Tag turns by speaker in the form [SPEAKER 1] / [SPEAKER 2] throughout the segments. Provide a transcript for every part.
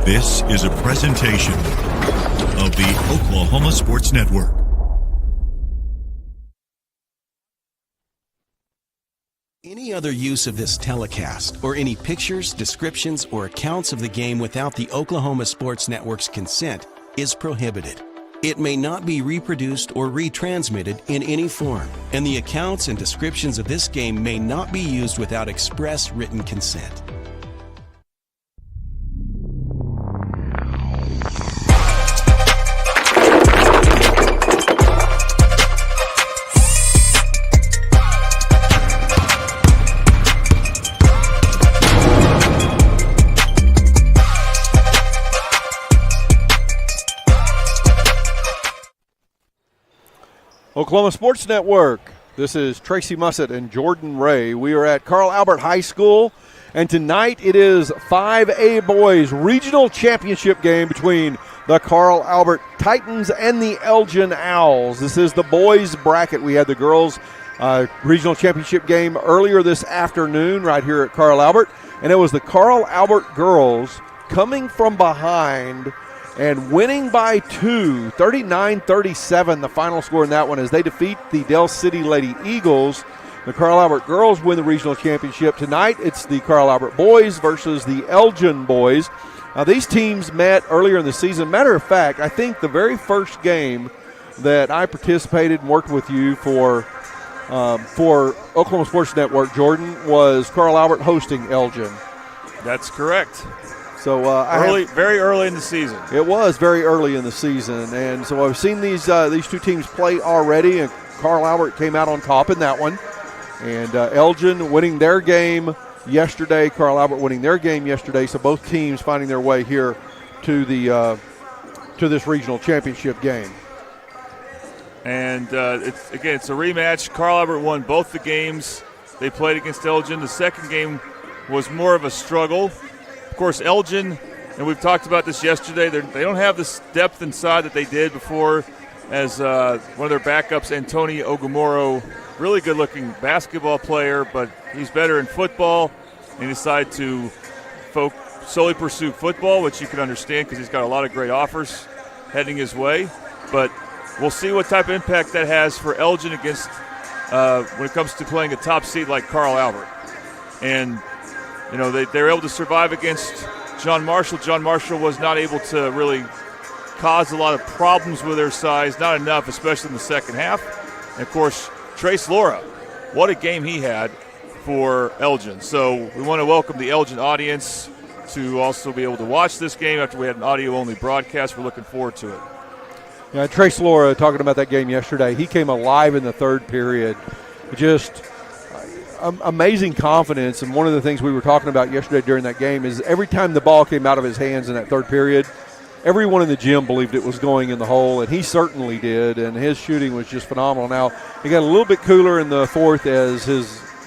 [SPEAKER 1] This is a presentation of the Oklahoma Sports Network.
[SPEAKER 2] Any other use of this telecast or any pictures, descriptions, or accounts of the game without the Oklahoma Sports Network's consent is prohibited. It may not be reproduced or retransmitted in any form, and the accounts and descriptions of this game may not be used without express written consent.
[SPEAKER 3] Oklahoma Sports Network. This is Tracy Mussett and Jordan Ray. We are at Carl Albert High School, and tonight it is 5A Boys Regional Championship game between the Carl Albert Titans and the Elgin Owls. This is the boys bracket. We had the girls regional championship game earlier this afternoon right here at Carl Albert, and it was the Carl Albert girls coming from behind and winning by 2, 39-37, the final score in that one, as they defeat the Del City Lady Eagles. The Carl Albert girls win the regional championship. Tonight, it's the Carl Albert boys versus the Elgin boys. Now, these teams met earlier in the season. Matter of fact, I think the very first game that I participated and worked with you for Oklahoma Sports Network, Jordan, was Carl Albert hosting Elgin.
[SPEAKER 4] That's correct.
[SPEAKER 3] So
[SPEAKER 4] very early in the season.
[SPEAKER 3] It was very early in the season, and so I've seen these two teams play already, and Carl Albert came out on top in that one. And Elgin winning their game yesterday, Carl Albert winning their game yesterday, so both teams finding their way here to the to this regional championship game.
[SPEAKER 4] And it's a rematch. Carl Albert won both the games they played against Elgin. The second game was more of a struggle. Of course, Elgin, and we've talked about this yesterday, they don't have this depth inside that they did before, as one of their backups, Antonio Ogumoro, really good-looking basketball player, but he's better in football, and he decided to solely pursue football, which you can understand because he's got a lot of great offers heading his way. But we'll see what type of impact that has for Elgin against when it comes to playing a top seed like Carl Albert. And you know, they were able to survive against John Marshall. John Marshall was not able to really cause a lot of problems with their size, not enough, especially in the second half. And, of course, Trace Laura, what a game he had for Elgin. So we want to welcome the Elgin audience to also be able to watch this game after we had an audio-only broadcast. We're looking forward to it.
[SPEAKER 3] Yeah, Trace Laura, talking about that game yesterday, he came alive in the third period. Just amazing confidence, and one of the things we were talking about yesterday during that game is every time the ball came out of his hands in that third period, everyone in the gym believed it was going in the hole, and he certainly did, and his shooting was just phenomenal. Now, he got a little bit cooler in the fourth as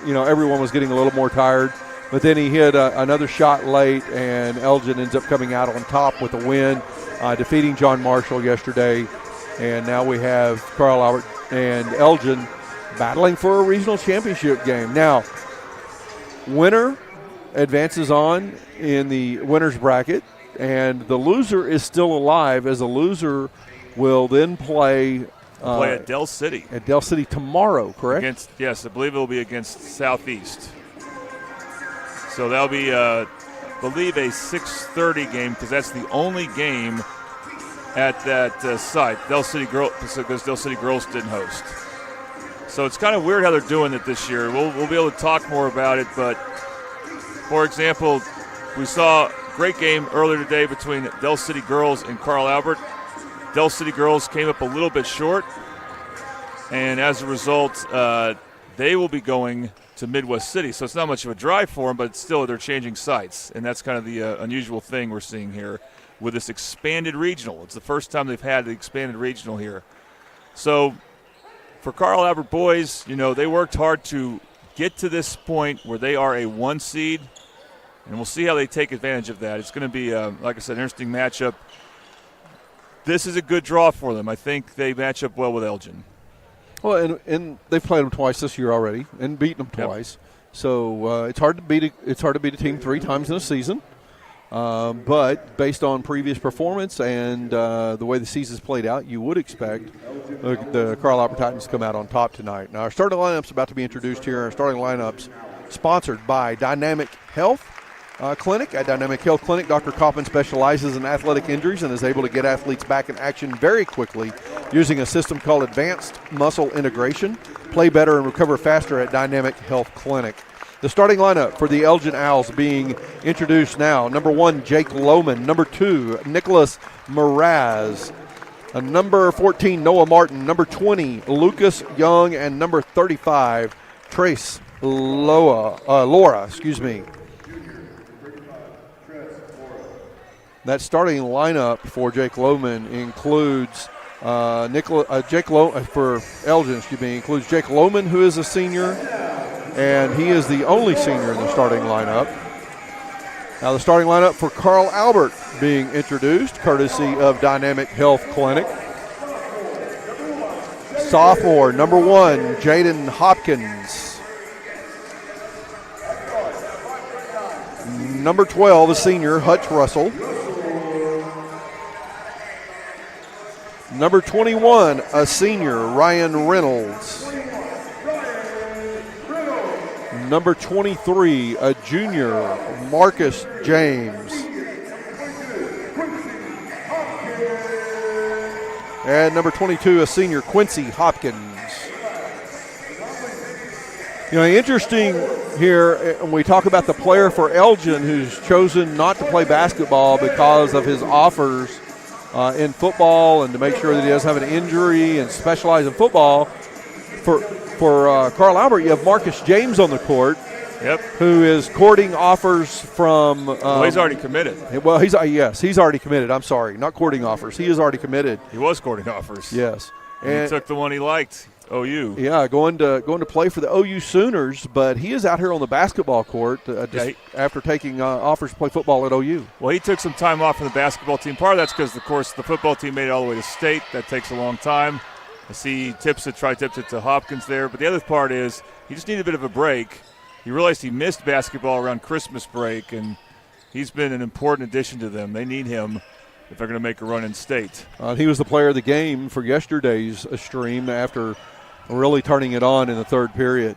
[SPEAKER 3] everyone was getting a little more tired, but then he hit another shot late, and Elgin ends up coming out on top with a win, defeating John Marshall yesterday, and now we have Carl Albert and Elgin battling for a regional championship game. Now, winner advances on in the winner's bracket, and the loser is still alive, as the loser will then play
[SPEAKER 4] at Del City.
[SPEAKER 3] At Del City tomorrow, correct?
[SPEAKER 4] Yes, I believe it will be against Southeast. So that'll be, I believe, a 6:30 game, because that's the only game at that site. Del City Girls, because Del City Girls didn't host. So it's kind of weird how they're doing it this year. We'll be able to talk more about it, but, for example, we saw a great game earlier today between Del City Girls and Carl Albert. Del City Girls came up a little bit short, and as a result, they will be going to Midwest City. So it's not much of a drive for them, but still they're changing sites, and that's kind of the unusual thing we're seeing here with this expanded regional. It's the first time they've had the expanded regional here. So for Carl Albert boys, they worked hard to get to this point where they are a 1 seed, and we'll see how they take advantage of that. It's going to be, like I said, an interesting matchup. This is a good draw for them. I think they match up well with Elgin.
[SPEAKER 3] Well, and they've played them twice this year already and beaten them twice. So it's hard to beat a team 3 times in a season. But based on previous performance and the way the season's played out, you would expect the Carl Albert Titans to come out on top tonight. Now, our starting lineup's about to be introduced here. Our starting lineup's sponsored by Dynamic Health Clinic. At Dynamic Health Clinic, Dr. Coffin specializes in athletic injuries and is able to get athletes back in action very quickly using a system called Advanced Muscle Integration. Play better and recover faster at Dynamic Health Clinic. The starting lineup for the Elgin Owls being introduced now. Number 1, Jake Lohman. Number 2, Nicholas Mraz. Number 14, Noah Martin. Number 20, Lucas Young. And number 35, Trace Laura. That starting lineup for Jake Lohman includes for Elgin, includes Jake Lohman, who is a senior, and he is the only senior in the starting lineup. Now the starting lineup for Carl Albert being introduced, courtesy of Dynamic Health Clinic. Sophomore, number 1, Jaden Hopkins. Number 12, a senior, Hutch Russell. Number 21, a senior, Ryan Reynolds. Number 23, a junior, Marcus James. And number 22, a senior, Quincy Hopkins. You know, interesting here when we talk about the player for Elgin who's chosen not to play basketball because of his offers in football and to make sure that he doesn't have an injury and specialize in football. For Carl Albert, you have Marcus James on the court, who is courting offers from.
[SPEAKER 4] He's already committed.
[SPEAKER 3] Well, he's already committed. I'm sorry, not courting offers. He is already committed.
[SPEAKER 4] He was courting offers.
[SPEAKER 3] Yes,
[SPEAKER 4] and he took the one he liked. OU.
[SPEAKER 3] Yeah, going to play for the OU Sooners, but he is out here on the basketball court after taking offers to play football at OU.
[SPEAKER 4] Well, he took some time off from the basketball team. Part of that's because, of course, the football team made it all the way to state. That takes a long time. I see he tips it to Hopkins there. But the other part is he just needed a bit of a break. He realized he missed basketball around Christmas break, and he's been an important addition to them. They need him if they're going to make a run in state.
[SPEAKER 3] He was the player of the game for yesterday's stream after really turning it on in the third period.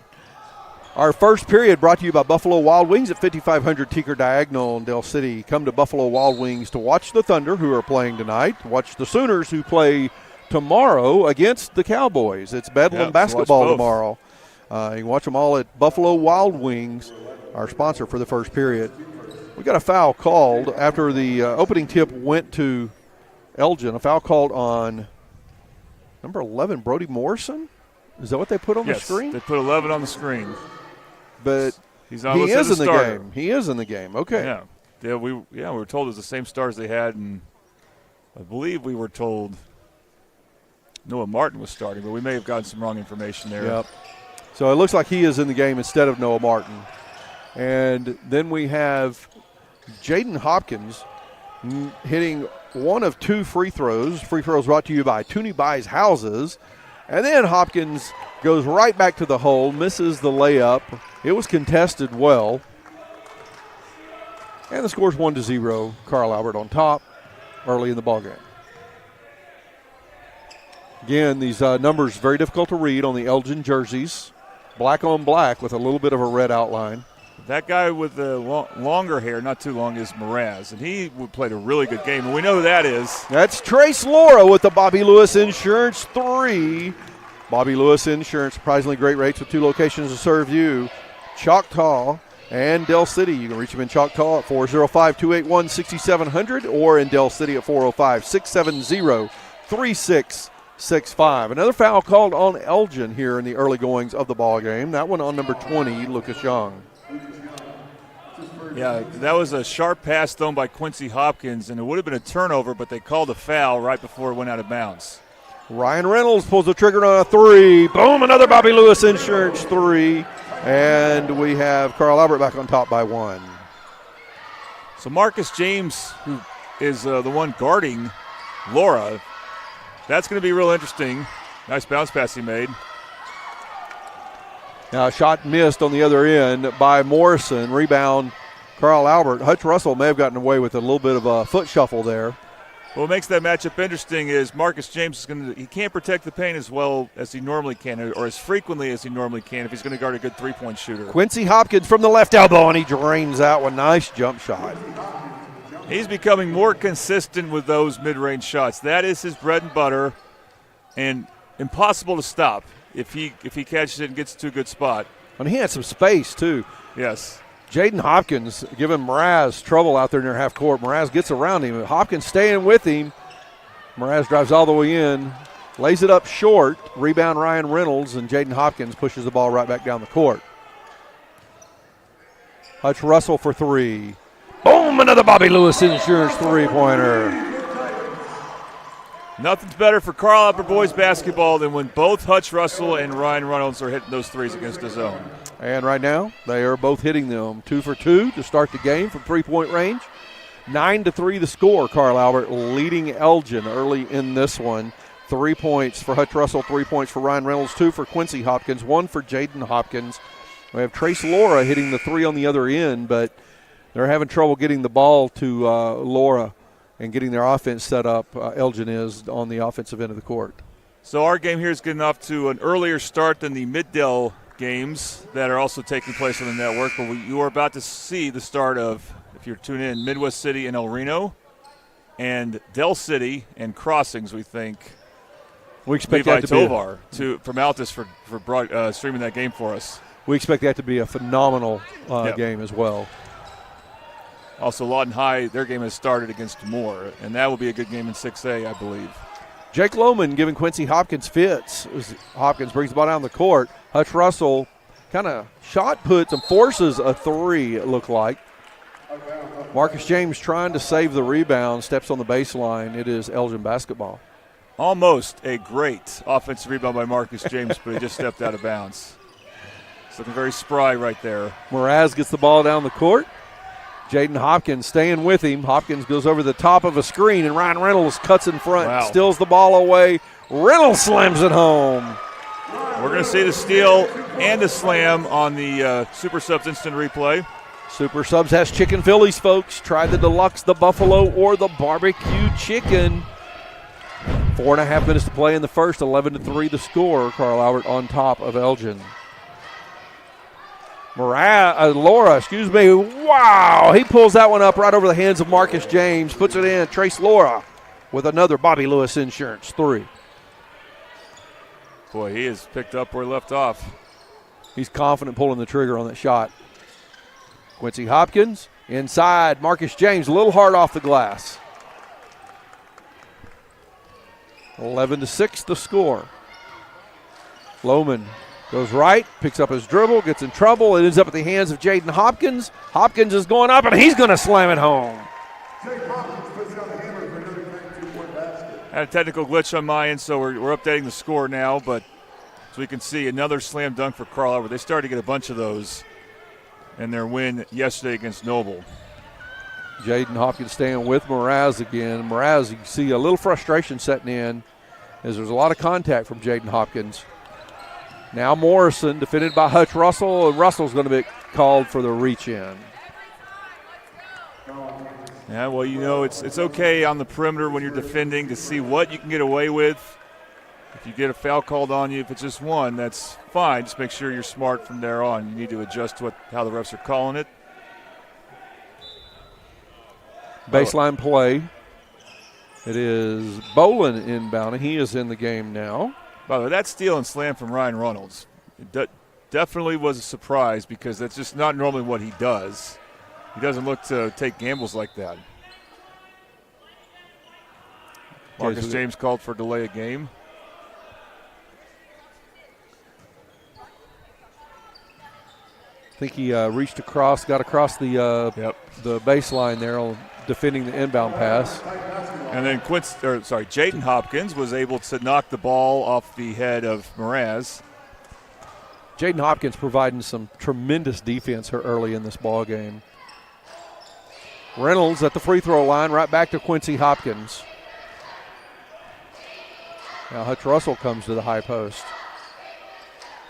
[SPEAKER 3] Our first period brought to you by Buffalo Wild Wings at 5500 Teeker Diagonal in Del City. Come to Buffalo Wild Wings to watch the Thunder, who are playing tonight, watch the Sooners, who play tomorrow against the Cowboys. It's Bedlam basketball tomorrow. You can watch them all at Buffalo Wild Wings, our sponsor for the first period. We got a foul called after the opening tip went to Elgin. A foul called on number 11, Brody Morrison. Is that what they put on the screen?
[SPEAKER 4] They put 11 on the screen.
[SPEAKER 3] But he is in the game. He is in the game. Okay.
[SPEAKER 4] Yeah. We were told it was the same stars they had, and I believe we were told Noah Martin was starting, but we may have gotten some wrong information there.
[SPEAKER 3] Yep. So it looks like he is in the game instead of Noah Martin. And then we have Jaden Hopkins hitting one of 2 free throws. Free throws brought to you by Toonie Buys Houses. And then Hopkins goes right back to the hole, misses the layup. It was contested well. And the score's 1-0. Carl Albert on top early in the ballgame. Again, these numbers very difficult to read on the Elgin jerseys. Black on black with a little bit of a red outline.
[SPEAKER 4] That guy with the longer hair, not too long, is Mraz, and he played a really good game, and we know who that is.
[SPEAKER 3] That's Trace Laura with the Bobby Lewis Insurance 3. Bobby Lewis Insurance, surprisingly great rates with 2 locations to serve you, Choctaw and Del City. You can reach them in Choctaw at 405-281-6700 or in Del City at 405-670-3665. Another foul called on Elgin here in the early goings of the ball game. That one on number 20, Lucas Young.
[SPEAKER 4] Yeah, that was a sharp pass thrown by Quincy Hopkins, and it would have been a turnover, but they called a foul right before it went out of bounds.
[SPEAKER 3] Ryan Reynolds pulls the trigger on a 3. Boom, another Bobby Lewis Insurance 3. And we have Carl Albert back on top by 1.
[SPEAKER 4] So Marcus James, who is the one guarding Laura, that's going to be real interesting. Nice bounce pass he made.
[SPEAKER 3] Now a shot missed on the other end by Morrison. Rebound Carl Albert. Hutch Russell may have gotten away with a little bit of a foot shuffle there.
[SPEAKER 4] What makes that matchup interesting is Marcus James he can't protect the paint as well as he normally can, or as frequently as he normally can if he's going to guard a good three-point shooter.
[SPEAKER 3] Quincy Hopkins from the left elbow, and he drains out one. Nice jump shot.
[SPEAKER 4] He's becoming more consistent with those mid-range shots. That is his bread and butter, and impossible to stop if he catches it and gets to a good spot.
[SPEAKER 3] And he had some space, too.
[SPEAKER 4] Yes.
[SPEAKER 3] Jaden Hopkins giving Mraz trouble out there near half court. Mraz gets around him. Hopkins staying with him. Mraz drives all the way in, lays it up short. Rebound Ryan Reynolds, and Jaden Hopkins pushes the ball right back down the court. Hutch Russell for three. Boom, another Bobby Lewis Insurance three-pointer.
[SPEAKER 4] Nothing's better for Carl Albert boys basketball than when both Hutch Russell and Ryan Reynolds are hitting those threes against the zone.
[SPEAKER 3] And right now, they are both hitting them 2 for 2 to start the game from three-point range. 9-3 the score. Carl Albert leading Elgin early in this one. 3 points for Hutch Russell, 3 points for Ryan Reynolds, 2 for Quincy Hopkins, 1 for Jaden Hopkins. We have Trace Laura hitting the three on the other end, but they're having trouble getting the ball to Laura and getting their offense set up. Elgin is on the offensive end of the court.
[SPEAKER 4] So our game here is getting off to an earlier start than the Middale games that are also taking place on the network, but you are about to see the start of, if you're tuning in, Midwest City and El Reno, and Del City and Crossings, we think.
[SPEAKER 3] We expect
[SPEAKER 4] Levi
[SPEAKER 3] that to
[SPEAKER 4] Tovar from Altus for streaming that game for us.
[SPEAKER 3] We expect that to be a phenomenal game as well.
[SPEAKER 4] Also, Lawton High, their game has started against Moore, and that will be a good game in 6A, I believe.
[SPEAKER 3] Jake Lohman giving Quincy Hopkins fits. As Hopkins brings the ball down the court. Hutch Russell kind of shot puts and forces a three, it looked like. Marcus James trying to save the rebound, steps on the baseline. It is Elgin basketball.
[SPEAKER 4] Almost a great offensive rebound by Marcus James, but he just stepped out of bounds. It's looking very spry right there.
[SPEAKER 3] Mraz gets the ball down the court. Jaden Hopkins staying with him. Hopkins goes over the top of a screen, and Ryan Reynolds cuts in front, steals the ball away. Reynolds slams it home.
[SPEAKER 4] We're going to see the steal and the slam on the Super Subs instant replay.
[SPEAKER 3] Super Subs has chicken Phillies, folks. Try the deluxe, the buffalo, or the barbecue chicken. 4.5 minutes to play in the first. 11-3 the score. Carl Albert on top of Elgin. Laura, wow, he pulls that one up right over the hands of Marcus James, puts it in. Trace Laura with another Bobby Lewis Insurance three.
[SPEAKER 4] Boy, he has picked up where he left off.
[SPEAKER 3] He's confident pulling the trigger on that shot. Quincy Hopkins inside. Marcus James a little hard off the glass. 11-6 the score. Lohman goes right, picks up his dribble, gets in trouble. It ends up at the hands of Jaden Hopkins. Hopkins is going up, and he's going to slam it home.
[SPEAKER 4] Had a technical glitch on my end, so we're updating the score now. But as we can see, another slam dunk for Carl Albert. They started to get a bunch of those in their win yesterday against Noble.
[SPEAKER 3] Jaden Hopkins staying with Mraz again. Mraz, you can see a little frustration setting in as there's a lot of contact from Jaden Hopkins. Now Morrison, defended by Hutch Russell, and Russell's going to be called for the reach-in.
[SPEAKER 4] Yeah, well, you know, it's okay on the perimeter when you're defending to see what you can get away with. If you get a foul called on you, if it's just one, that's fine. Just make sure you're smart from there on. You need to adjust to how the refs are calling it.
[SPEAKER 3] Baseline play. It is Bolin inbounding. He is in the game now.
[SPEAKER 4] By the way, that steal and slam from Ryan Reynolds definitely was a surprise because that's just not normally what he does. He doesn't look to take gambles like that. Marcus James called for delay of game.
[SPEAKER 3] I think he reached across, got across the baseline there on defending the inbound pass.
[SPEAKER 4] And then Jaden Hopkins was able to knock the ball off the head of Mraz.
[SPEAKER 3] Jaden Hopkins providing some tremendous defense early in this ball game. Reynolds at the free throw line, right back to Quincy Hopkins. Now Hutch Russell comes to the high post.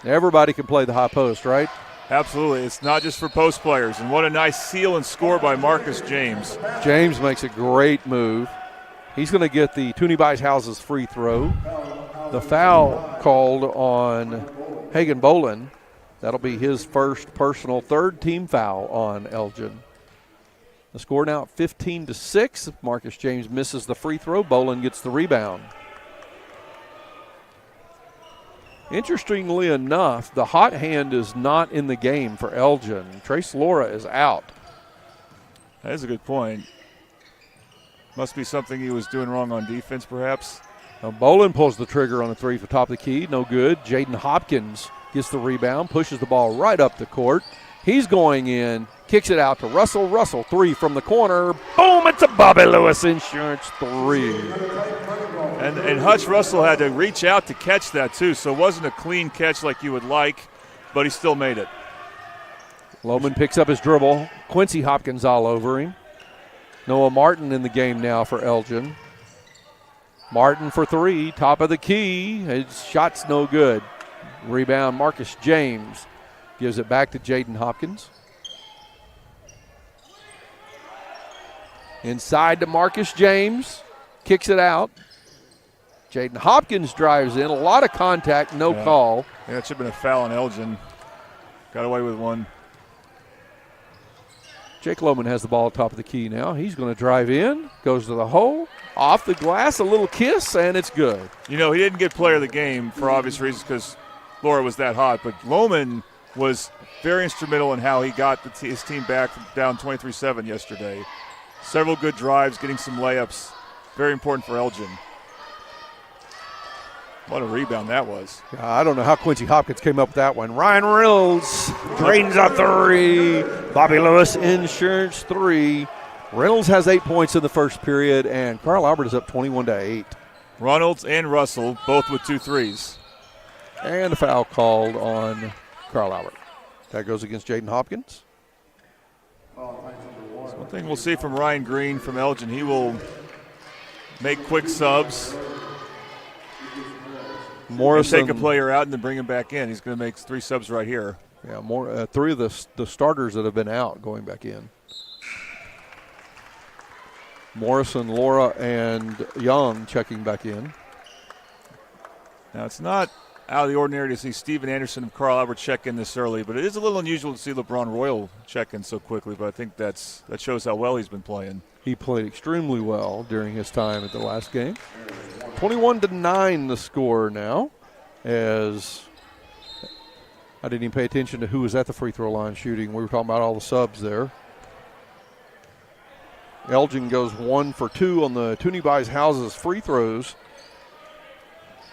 [SPEAKER 3] Everybody can play the high post, right?
[SPEAKER 4] Absolutely. It's not just for post players. And what a nice seal and score by Marcus James.
[SPEAKER 3] James makes a great move. He's going to get the Toonie Buys Houses free throw. The foul called on Hagan Bolin. That'll be his first personal third team foul on Elgin. The score now 15-6. Marcus James misses the free throw. Bolin gets the rebound. Interestingly enough, the hot hand is not in the game for Elgin. Trace Laura is out.
[SPEAKER 4] That is a good point. Must be something he was doing wrong on defense, perhaps.
[SPEAKER 3] Now Bolin pulls the trigger on a three for top of the key. No good. Jaden Hopkins gets the rebound, pushes the ball right up the court. He's going in, kicks it out to Russell. Russell, three from the corner. Boom, it's a Bobby Lewis Insurance three.
[SPEAKER 4] And Hutch Russell had to reach out to catch that, too, so it wasn't a clean catch like you would like, but he still made it.
[SPEAKER 3] Lohman picks up his dribble. Quincy Hopkins all over him. Noah Martin in the game now for Elgin. Martin for three, top of the key. His shot's no good. Rebound, Marcus James gives it back to Jaden Hopkins. Inside to Marcus James, kicks it out. Jaden Hopkins drives in, a lot of contact, no call.
[SPEAKER 4] Yeah, it should have been a foul on Elgin. Got away with one.
[SPEAKER 3] Jake Lohman has the ball at top of the key now. He's going to drive in, goes to the hole, off the glass, a little kiss, and it's good.
[SPEAKER 4] You know, he didn't get player of the game for obvious reasons because Laura was that hot, but Lohman was very instrumental in how he got his team back down 23-7 yesterday. Several good drives, getting some layups. Very important for Elgin. What a rebound that was.
[SPEAKER 3] I don't know how Quincy Hopkins came up with that one. Ryan Reynolds drains a three. Bobby Lewis Insurance three. Reynolds has 8 points in the first period, and Carl Albert is up 21-8.
[SPEAKER 4] Reynolds and Russell both with 2 threes.
[SPEAKER 3] And a foul called on Carl Albert. That goes against Jaden Hopkins.
[SPEAKER 4] One thing we'll see from Ryan Green from Elgin, he will make quick subs.
[SPEAKER 3] Morrison
[SPEAKER 4] take a player out and then bring him back in. He's going to make 3 subs right here.
[SPEAKER 3] Yeah, three of the starters that have been out going back in. Morrison, Laura, and Young checking back in.
[SPEAKER 4] Now, it's not out of the ordinary to see Steven Anderson and Carl Albert check in this early, but it is a little unusual to see LeBron Royal check in so quickly, but I think that shows how well he's been playing.
[SPEAKER 3] He played extremely well during his time at the last game. 21-9 the score now, as I didn't even pay attention to who was at the free throw line shooting. We were talking about all the subs there. Elgin goes 1 for 2 on the Toonie Buys Houses free throws.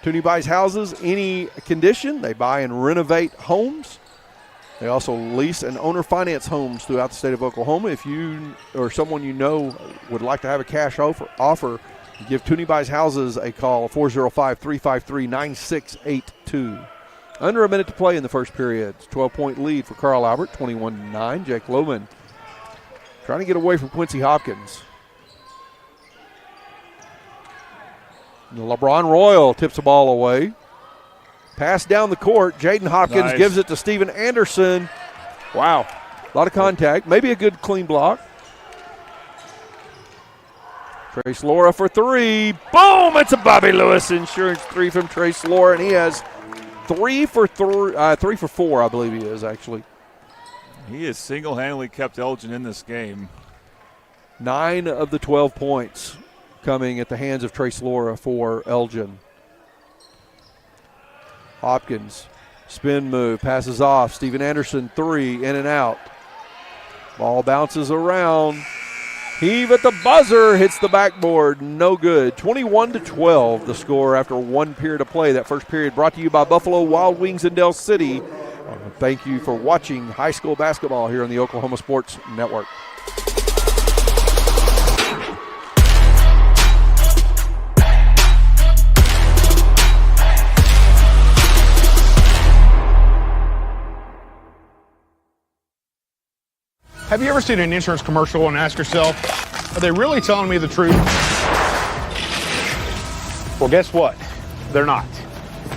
[SPEAKER 3] Toonie Buys Houses, any condition, they buy and renovate homes. They also lease and owner finance homes throughout the state of Oklahoma. If you or someone you know would like to have a cash offer, give Toonie Buys Houses a call, 405-353-9682. Under a minute to play in the first period. 12-point lead for Carl Albert, 21-9. Jake Lohman trying to get away from Quincy Hopkins. LeBron Royal tips the ball away. Pass down the court. Jaden Hopkins gives it to Steven Anderson. Wow. A lot of contact. Maybe a good clean block. Trace Laura for three. Boom! It's a Bobby Lewis Insurance three from Trace Laura, and he has 3 for 4, I believe he is, actually.
[SPEAKER 4] He has single-handedly kept Elgin in this game.
[SPEAKER 3] 9 of the 12 points coming at the hands of Trace Laura for Elgin. Hopkins, spin move, passes off. Steven Anderson, 3, in and out. Ball bounces around. Heave at the buzzer, hits the backboard, no good. 21-12 the score after 1 period of play. That first period brought to you by Buffalo Wild Wings in Del City. Thank you for watching high school basketball here on the Oklahoma Sports Network.
[SPEAKER 5] Have you ever seen an insurance commercial and ask yourself, are they really telling me the truth? Well, guess what? They're not.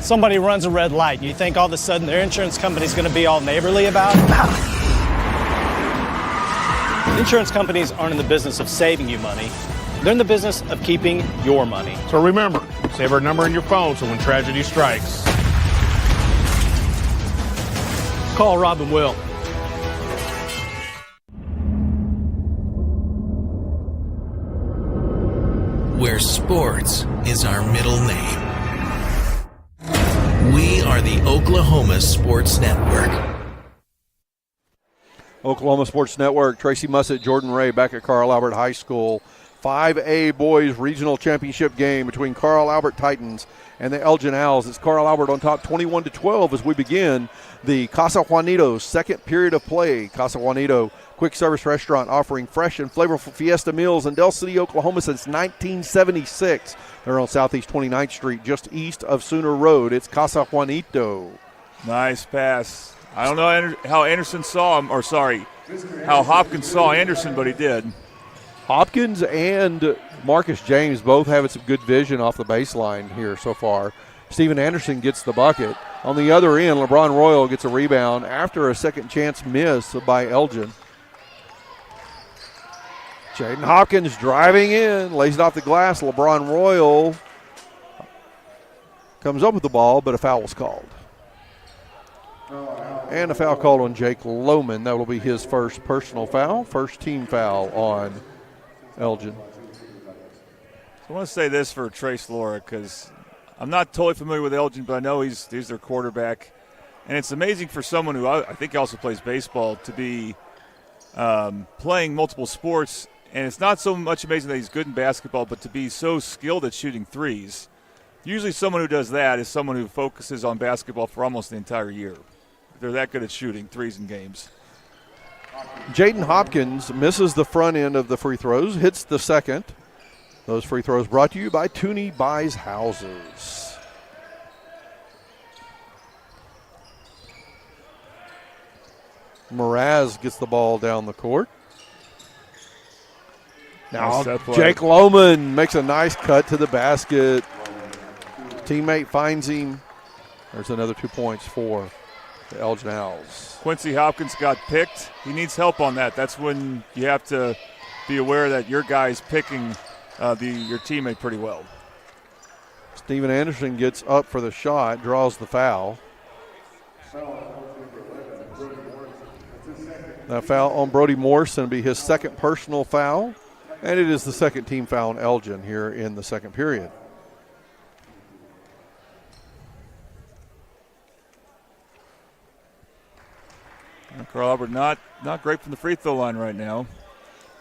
[SPEAKER 6] Somebody runs a red light, and you think all of a sudden their insurance company's going to be all neighborly about it? Insurance companies aren't in the business of saving you money. They're in the business of keeping your money.
[SPEAKER 5] So remember, save our number in your phone so when tragedy strikes,
[SPEAKER 6] Call Rob and Will.
[SPEAKER 2] Where sports is our middle name. We are the Oklahoma Sports Network.
[SPEAKER 3] Oklahoma Sports Network, Tracy Mussett, Jordan Ray back at Carl Albert High School. 5A boys regional championship game between Carl Albert Titans and the Elgin Owls. It's Carl Albert on top 21-12 as we begin the Casa Juanito's second period of play. Casa Juanito, quick service restaurant offering fresh and flavorful fiesta meals in Del City, Oklahoma since 1976. They're on Southeast 29th Street, just east of Sooner Road. It's Casa Juanito.
[SPEAKER 4] Nice pass. I don't know how Anderson saw him, how Hopkins saw Anderson, but he did.
[SPEAKER 3] Hopkins and Marcus James both having some good vision off the baseline here so far. Steven Anderson gets the bucket. On the other end, LeBron Royal gets a rebound after a second chance miss by Elgin. Jaden Hopkins driving in, lays it off the glass. LeBron Royal comes up with the ball, but a foul was called. And a foul called on Jake Lohman. That will be his first personal foul, first team foul on Elgin.
[SPEAKER 4] I want to say this for Trace Laura because I'm not totally familiar with Elgin, but I know he's their quarterback. And it's amazing for someone who I think also plays baseball to be playing multiple sports. And it's not so much amazing that he's good in basketball, but to be so skilled at shooting threes. Usually someone who does that is someone who focuses on basketball for almost the entire year. They're that good at shooting threes in games.
[SPEAKER 3] Jaden Hopkins misses the front end of the free throws, hits the second. Those free throws brought to you by Tooney Buys Houses. Mraz gets the ball down the court. Now Jake Lohman makes a nice cut to the basket. Teammate finds him. There's another 2 points for the Elgin Owls.
[SPEAKER 4] Quincy Hopkins got picked. He needs help on that. That's when you have to be aware that your guy's picking your teammate pretty well.
[SPEAKER 3] Steven Anderson gets up for the shot, draws the foul. That foul on Brody Morrison will be his second personal foul, and it is the second team foul on Elgin here in the second period.
[SPEAKER 4] Carl Albert not great from the free throw line right now.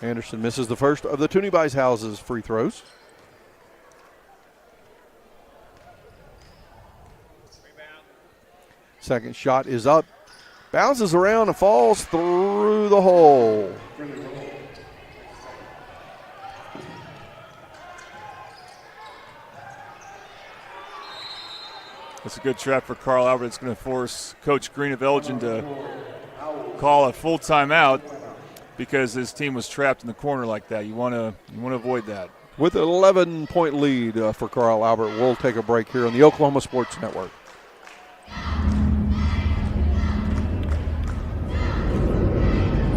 [SPEAKER 3] Anderson misses the first of the Tooney Buys Houses free throws. Second shot is up, bounces around and falls through the hole.
[SPEAKER 4] That's a good trap for Carl Albert. It's going to force Coach Green of Elgin to call a full timeout because his team was trapped in the corner like that. You want to avoid that.
[SPEAKER 3] With an 11-point lead for Carl Albert, we'll take a break here on the Oklahoma Sports Network.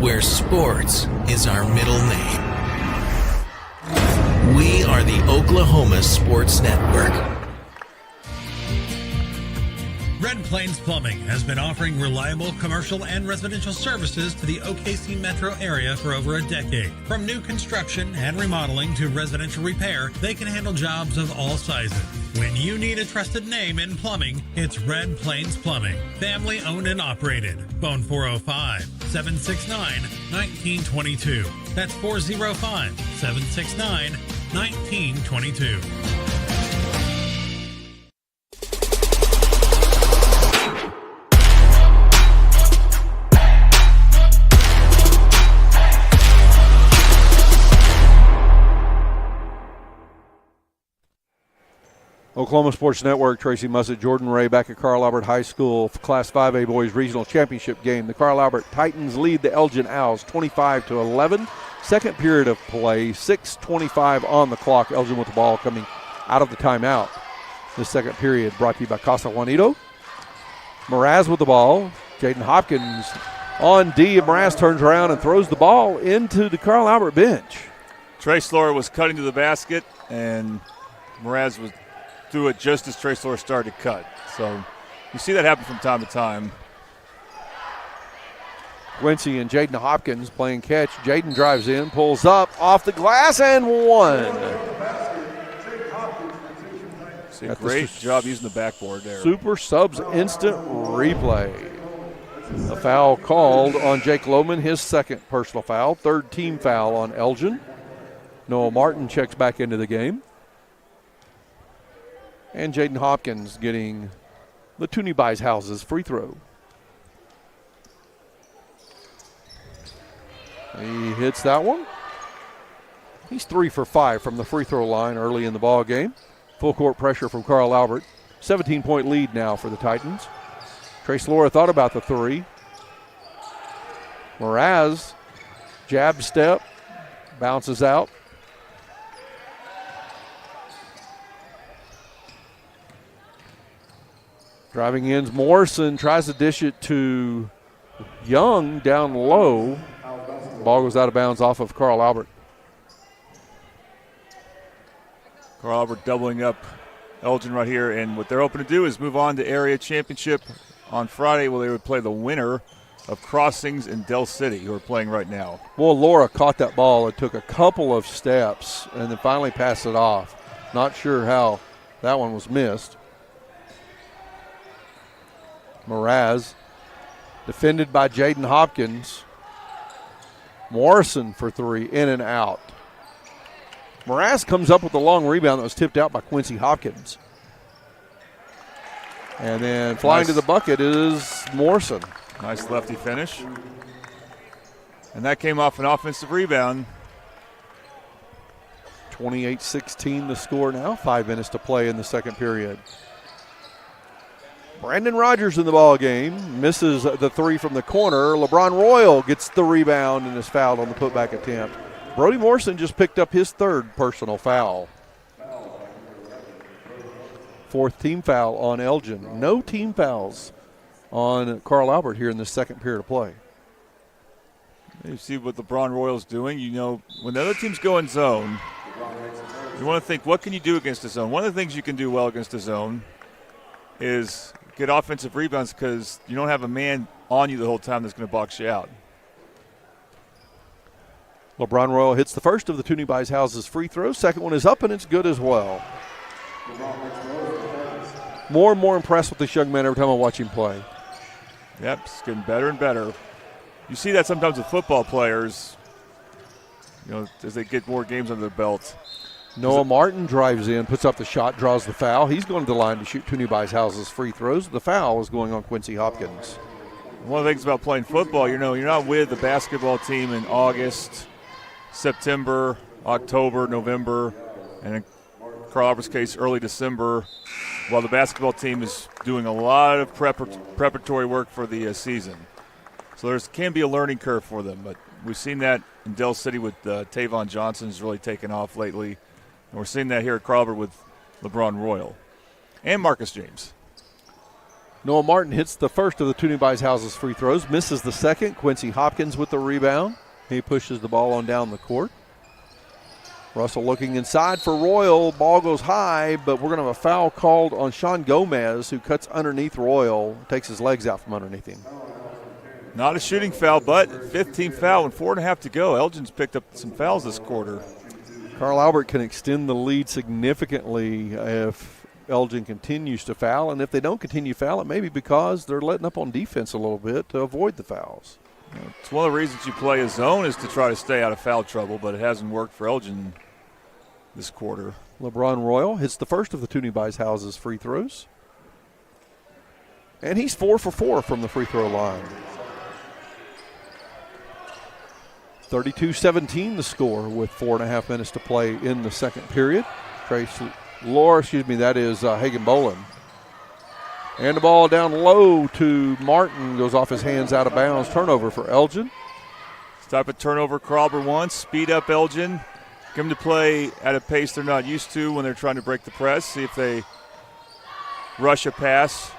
[SPEAKER 2] Where sports is our middle name. We are the Oklahoma Sports Network.
[SPEAKER 7] Red Plains Plumbing has been offering reliable commercial and residential services to the OKC metro area for over a decade. From new construction and remodeling to residential repair, they can handle jobs of all sizes. When you need a trusted name in plumbing, it's Red Plains Plumbing. Family owned and operated. Phone 405-769-1922. That's 405-769-1922.
[SPEAKER 3] Oklahoma Sports Network, Tracy Mussett, Jordan Ray back at Carl Albert High School Class 5A Boys Regional Championship game. The Carl Albert Titans lead the Elgin Owls 25-11. Second period of play, 6:25 on the clock. Elgin with the ball coming out of the timeout. The second period brought to you by Casa Juanito. Mraz with the ball. Jaden Hopkins on D. Mraz turns around and throws the ball into the Carl Albert bench.
[SPEAKER 4] Trace Laura was cutting to the basket, and Mraz was threw it just as Trace Laura started to cut. So you see that happen from time to time.
[SPEAKER 3] Quincy and Jaden Hopkins playing catch. Jaden drives in, pulls up, off the glass, and one.
[SPEAKER 4] Great job using the backboard there.
[SPEAKER 3] Super Subs instant replay. A foul called on Jake Lohman, his second personal foul. Third team foul on Elgin. Noah Martin checks back into the game. And Jaden Hopkins getting the Toonie Buys Houses free throw. He hits that one. He's 3 for 5 from the free throw line early in the ball game. Full court pressure from Carl Albert. 17-point lead now for the Titans. Trace Laura thought about the three. Mraz, jab step, bounces out. Driving in, Morrison tries to dish it to Young down low. Ball goes out of bounds off of Carl Albert.
[SPEAKER 4] Carl Albert doubling up Elgin right here, and what they're hoping to do is move on to area championship on Friday, where they would play the winner of Crossings and Del City, who are playing right now.
[SPEAKER 3] Well, Laura caught that ball and took a couple of steps and then finally passed it off. Not sure how that one was missed. Mraz, defended by Jaden Hopkins. Morrison for three, in and out. Mraz comes up with a long rebound that was tipped out by Quincy Hopkins. And then flying to the bucket is Morrison.
[SPEAKER 4] Nice lefty finish. And that came off an offensive rebound.
[SPEAKER 3] 28-16 the score now. 5 minutes to play in the second period. Brandon Rogers in the ball game. Misses the three from the corner. LeBron Royal gets the rebound and is fouled on the putback attempt. Brody Morrison just picked up his third personal foul. Fourth team foul on Elgin. No team fouls on Carl Albert here in the second period of play.
[SPEAKER 4] You see what LeBron Royal's doing. You know, when the other teams go in zone, you want to think, what can you do against the zone? One of the things you can do well against the zone is get offensive rebounds because you don't have a man on you the whole time that's going to box you out.
[SPEAKER 3] LeBron Royal hits the first of the Toonie Buys Houses free throws. Second one is up, and it's good as well. More and more impressed with this young man every time I watch him play.
[SPEAKER 4] Yep, it's getting better and better. You see that sometimes with football players, you know, as they get more games under their belt.
[SPEAKER 3] Noah Martin drives in, puts up the shot, draws the foul. He's going to the line to shoot Toonie Buys Houses free throws. The foul is going on Quincy Hopkins.
[SPEAKER 4] One of the things about playing football, you know, you're not with the basketball team in August, September, October, November, and in Carl Albert's case, early December, while the basketball team is doing a lot of preparatory work for the season. So there can be a learning curve for them, but we've seen that in Del City with Tavon Johnson's really taken off lately, and we're seeing that here at Carl Albert with LeBron Royal and Marcus James.
[SPEAKER 3] Noah Martin hits the first of the Toonie Buys Houses free throws, misses the second. Quincy Hopkins with the rebound. He pushes the ball on down the court. Russell looking inside for Royal. Ball goes high, but we're going to have a foul called on Sean Gomez, who cuts underneath Royal, takes his legs out from underneath him.
[SPEAKER 4] Not a shooting foul, but 15th foul and 4.5 to go. Elgin's picked up some fouls this quarter.
[SPEAKER 3] Carl Albert can extend the lead significantly if Elgin continues to foul, and if they don't continue to foul, it may be because they're letting up on defense a little bit to avoid the fouls.
[SPEAKER 4] It's one of the reasons you play a zone is to try to stay out of foul trouble, but it hasn't worked for Elgin this quarter.
[SPEAKER 3] LeBron Royal hits the first of the Toonie Buys Houses free throws. And he's 4 for 4 from the free throw line. 32-17 the score with 4.5 minutes to play in the second period. That is Hagen Bolin. And the ball down low to Martin, goes off his hands out of bounds. Turnover for Elgin.
[SPEAKER 4] This type of turnover Carl Albert wants. Speed up Elgin. Get them to play at a pace they're not used to when they're trying to break the press. See if they rush a pass.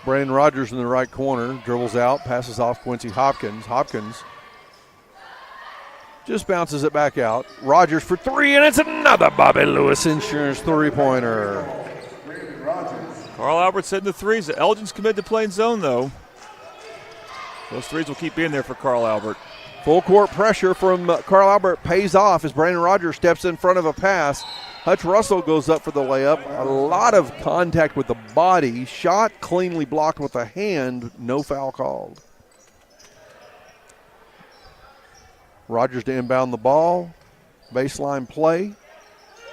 [SPEAKER 3] Brandon Rogers in the right corner, dribbles out, passes off Quincy Hopkins. Hopkins just bounces it back out. Rogers for three, and it's another Bobby Lewis Insurance three-pointer.
[SPEAKER 4] Carl Albert's hitting the threes. Elgin's committed to playing zone, though. Those threes will keep being there for Carl Albert.
[SPEAKER 3] Full court pressure from Carl Albert pays off as Brandon Rogers steps in front of a pass. Hutch Russell goes up for the layup. A lot of contact with the body. Shot cleanly blocked with a hand. No foul called. Rogers to inbound the ball. Baseline play.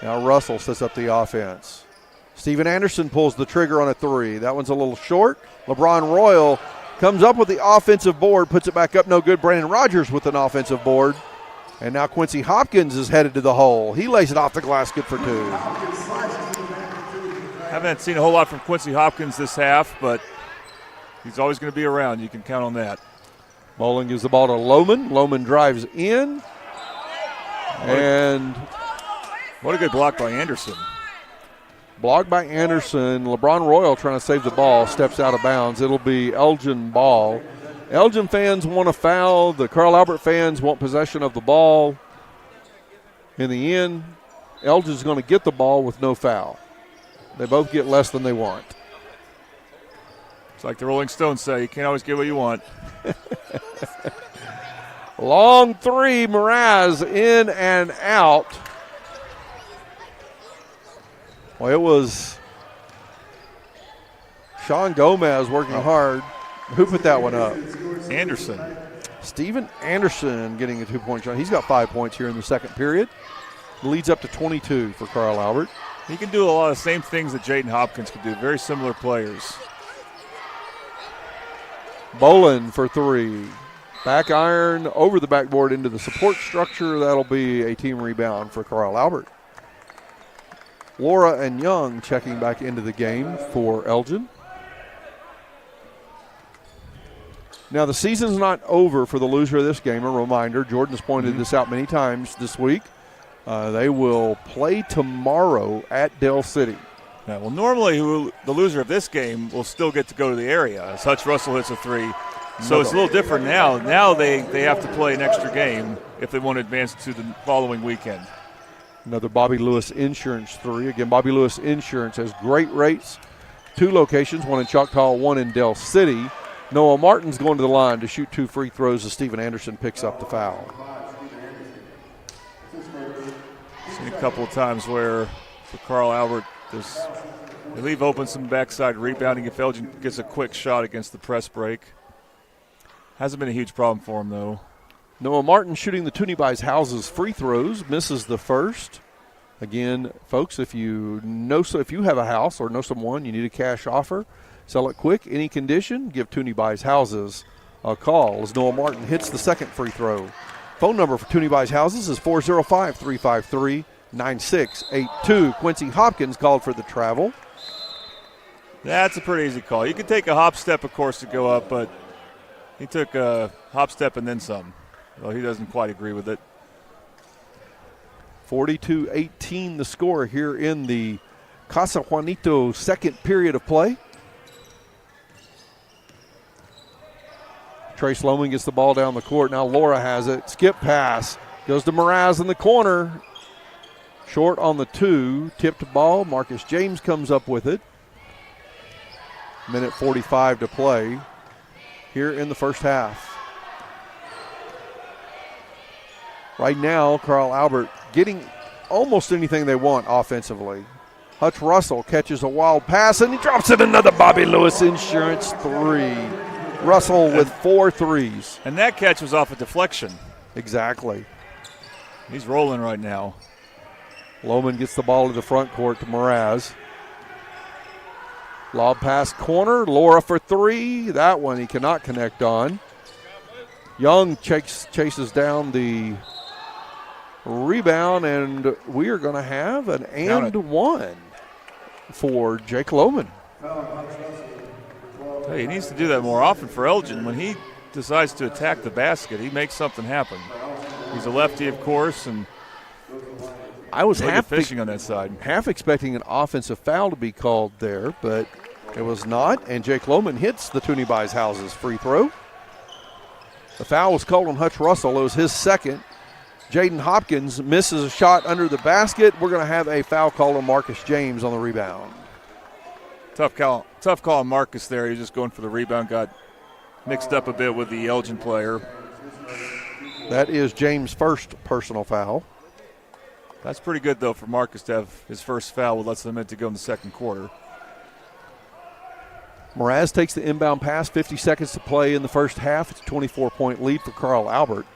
[SPEAKER 3] Now Russell sets up the offense. Steven Anderson pulls the trigger on a three. That one's a little short. LeBron Royal comes up with the offensive board, puts it back up, no good. Brandon Rogers with an offensive board. And now Quincy Hopkins is headed to the hole. He lays it off the glass, good for two.
[SPEAKER 4] Haven't seen a whole lot from Quincy Hopkins this half, but he's always going to be around. You can count on that.
[SPEAKER 3] Mullen gives the ball to Lohman. Lohman drives in. And
[SPEAKER 4] what a good block by Anderson.
[SPEAKER 3] Blocked by Anderson. LeBron Royal trying to save the ball, steps out of bounds. It'll be Elgin ball. Elgin fans want a foul. The Carl Albert fans want possession of the ball. In the end, Elgin's going to get the ball with no foul. They both get less than they want.
[SPEAKER 4] It's like the Rolling Stones say, you can't always get what you want.
[SPEAKER 3] Long three, Mraz in and out. Well, it was Sean Gomez working hard. Who put that one up?
[SPEAKER 4] Anderson.
[SPEAKER 3] Steven Anderson getting a two-point shot. He's got 5 points here in the second period. Leads up to 22 for Carl Albert.
[SPEAKER 4] He can do a lot of the same things that Jaden Hopkins can do. Very similar players.
[SPEAKER 3] Bolin for three. Back iron over the backboard into the support structure. That'll be a team rebound for Carl Albert. Laura and Young checking back into the game for Elgin. Now, the season's not over for the loser of this game. A reminder, Jordan's pointed this out many times this week. They will play tomorrow at Dell City.
[SPEAKER 4] Yeah, well, normally the loser of this game will still get to go to the area as Hutch Russell hits a three. So it's a little different now. Now they have to play an extra game if they want to advance to the following weekend.
[SPEAKER 3] Another Bobby Lewis Insurance three. Again, Bobby Lewis Insurance has great rates. 2 locations, one in Choctaw, one in Dell City. Noah Martin's going to the line to shoot 2 free throws as Steven Anderson picks up the foul.
[SPEAKER 4] Seen a couple of times where for Carl Albert, they leave open some backside rebounding if Elgin gets a quick shot against the press break. Hasn't been a huge problem for him, though.
[SPEAKER 3] Noah Martin shooting the Toonie Buys Houses free throws, misses the first. Again, folks, if you have a house or know someone, you need a cash offer, sell it quick, any condition, give Toonie Buys Houses a call as Noah Martin hits the second free throw. Phone number for Toonie Buys Houses is 405-353-9682. Quincy Hopkins called for the travel.
[SPEAKER 4] That's a pretty easy call. You can take a hop step, of course, to go up, but he took a hop step and then some. Well, he doesn't quite agree with it.
[SPEAKER 3] 42-18 the score here in the Casa Juanito second period of play. Trace Lohman gets the ball down the court. Now Laura has it. Skip pass. Goes to Mraz in the corner. Short on the 2. Tipped ball. Marcus James comes up with it. Minute 45 to play here in the first half. Right now, Carl Albert getting almost anything they want offensively. Hutch Russell catches a wild pass, and he drops in another Bobby Lewis Insurance three. Russell with 4 threes.
[SPEAKER 4] And that catch was off a deflection.
[SPEAKER 3] Exactly.
[SPEAKER 4] He's rolling right now.
[SPEAKER 3] Lohman gets the ball to the front court to Mraz. Lob pass corner. Laura for 3. That one he cannot connect on. Young chases down the rebound, and we are going to have an and one for Jake Lohman.
[SPEAKER 4] Hey, he needs to do that more often for Elgin. When he decides to attack the basket, he makes something happen. He's a lefty, of course, and
[SPEAKER 3] I was
[SPEAKER 4] Really good fishing on that side.
[SPEAKER 3] half expecting an offensive foul to be called there, but it was not. And Jake Lohman hits the Toonie Buys Houses free throw. The foul was called on Hutch Russell. It was his second. Jaden Hopkins misses a shot under the basket. We're going to have a foul called on Marcus James on the rebound.
[SPEAKER 4] Tough call on Marcus there. He was just going for the rebound. Got mixed up a bit with the Elgin player.
[SPEAKER 3] That is James' first personal foul.
[SPEAKER 4] That's pretty good, though, for Marcus to have his first foul with less than a minute to go in the second quarter.
[SPEAKER 3] Mraz takes the inbound pass, 50 seconds to play in the first half. It's a 24-point lead for Carl Albert.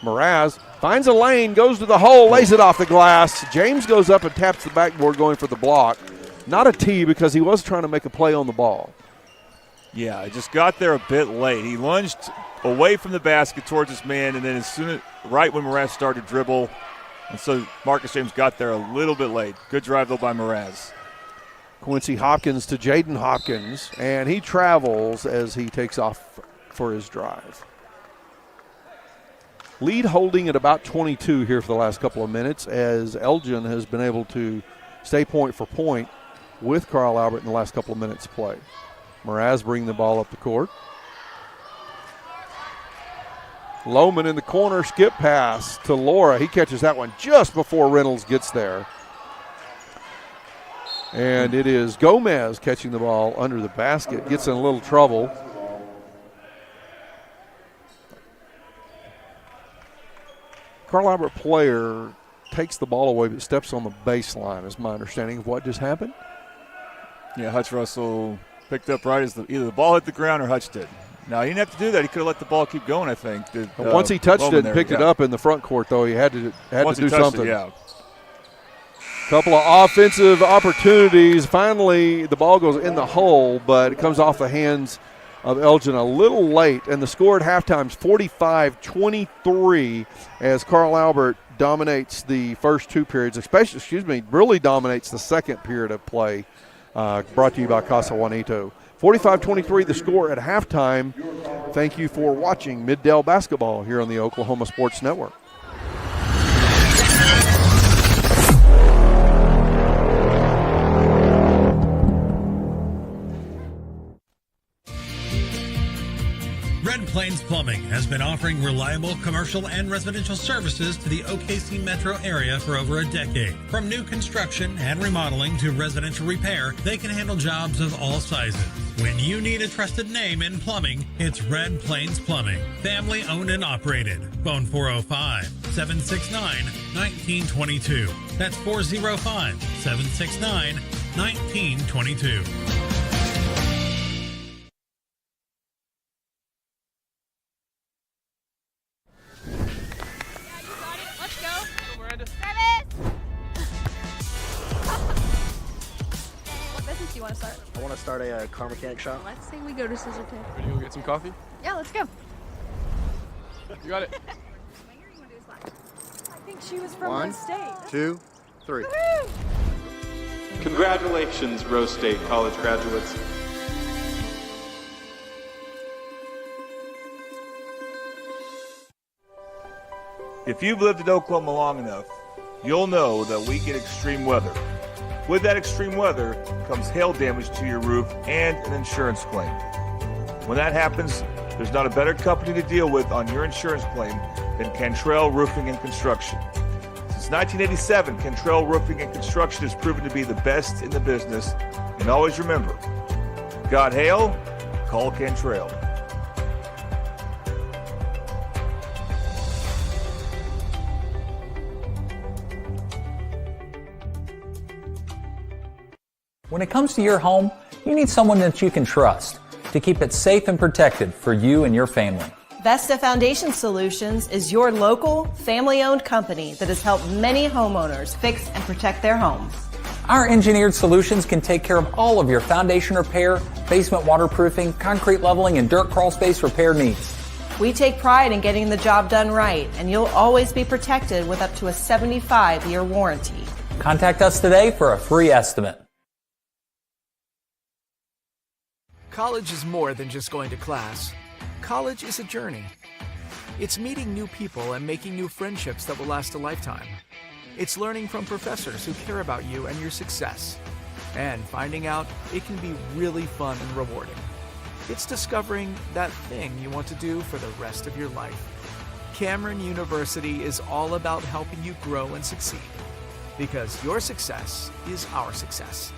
[SPEAKER 3] Mraz finds a lane, goes to the hole, lays it off the glass. James goes up and taps the backboard going for the block. Not a tee because he was trying to make a play on the ball.
[SPEAKER 4] Yeah, he just got there a bit late. He lunged away from the basket towards his man, and then right when Mraz started to dribble, and so Marcus James got there a little bit late. Good drive, though, by Mraz.
[SPEAKER 3] Quincy Hopkins to Jaden Hopkins, and he travels as he takes off for his drive. Lead holding at about 22 here for the last couple of minutes as Elgin has been able to stay point for point with Carl Albert in the last couple of minutes of play. Mraz bringing the ball up the court. Lohman in the corner, skip pass to Laura. He catches that one just before Reynolds gets there. And it is Gomez catching the ball under the basket, gets in a little trouble. Carl Albert player takes the ball away but steps on the baseline, is my understanding of what just happened.
[SPEAKER 4] Yeah, Hutch Russell picked up right as either the ball hit the ground or Hutch did. Now, he didn't have to do that. He could have let the ball keep going, I think.
[SPEAKER 3] Once he touched it and picked it up in the front court, though, he had to do something. Couple of offensive opportunities. Finally, the ball goes in the hole, but it comes off the hands of Elgin a little late. And the score at halftime is 45-23 as Carl Albert dominates the first two periods, really dominates the second period of play, brought to you by Casa Juanito. 45-23 the score at halftime. Thank you for watching Middale Basketball here on the Oklahoma Sports Network.
[SPEAKER 7] Red Plains Plumbing has been offering reliable commercial and residential services to the OKC metro area for over a decade. From new construction and remodeling to residential repair, they can handle jobs of all sizes. When you need a trusted name in plumbing, it's Red Plains Plumbing. Family owned and operated. Phone 405-769-1922. That's 405-769-1922.
[SPEAKER 8] I want to start a car mechanic shop.
[SPEAKER 9] Let's say we go to Scissor Tip.
[SPEAKER 5] Ready to go get some coffee?
[SPEAKER 9] Yeah, let's go.
[SPEAKER 5] You got it.
[SPEAKER 9] I think she was from
[SPEAKER 8] 1,
[SPEAKER 9] Rose State.
[SPEAKER 8] 2, 3.
[SPEAKER 9] Woo!
[SPEAKER 10] Congratulations, Rose State college graduates.
[SPEAKER 4] If you've lived in Oklahoma long enough, you'll know that we get extreme weather. With that extreme weather comes hail damage to your roof and an insurance claim. When that happens, there's not a better company to deal with on your insurance claim than Cantrell Roofing and Construction. Since 1987, Cantrell Roofing and Construction has proven to be the best in the business. And always remember, got hail? Call Cantrell.
[SPEAKER 11] When it comes to your home, you need someone that you can trust to keep it safe and protected for you and your family.
[SPEAKER 12] Vesta Foundation Solutions is your local, family-owned company that has helped many homeowners fix and protect their homes.
[SPEAKER 11] Our engineered solutions can take care of all of your foundation repair, basement waterproofing, concrete leveling, and dirt crawl space repair needs.
[SPEAKER 12] We take pride in getting the job done right, and you'll always be protected with up to a 75-year warranty.
[SPEAKER 11] Contact us today for a free estimate.
[SPEAKER 13] College is more than just going to class. College is a journey. It's meeting new people and making new friendships that will last a lifetime. It's learning from professors who care about you and your success. And finding out it can be really fun and rewarding. It's discovering that thing you want to do for the rest of your life. Cameron University is all about helping you grow and succeed. Because your success is our success.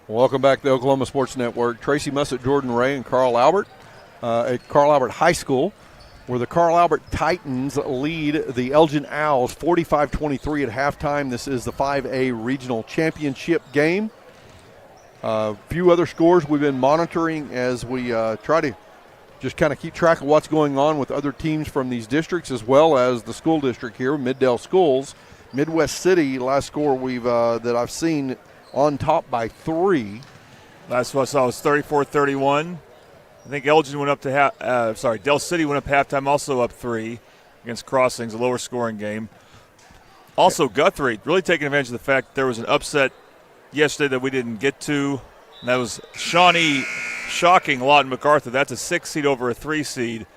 [SPEAKER 3] Welcome back to the Oklahoma Sports Network. Tracy Mussett, Jordan Ray, and Carl Albert at Carl Albert High School, where the Carl Albert Titans lead the Elgin Owls 45-23 at halftime. This is the 5A Regional Championship game. A few other scores we've been monitoring as we try to just kind of keep track of what's going on with other teams from these districts, as well as the school district here, Middale Schools. Midwest City, last score that I've seen, on top by 3.
[SPEAKER 4] Last one I saw was 34-31. I think Elgin went up to Del City went up halftime, also up 3 against Crossings, a lower scoring game. Also, Guthrie really taking advantage of the fact there was an upset yesterday that we didn't get to, and that was Shawnee shocking Lawton MacArthur. That's a 6 seed over a 3 seed.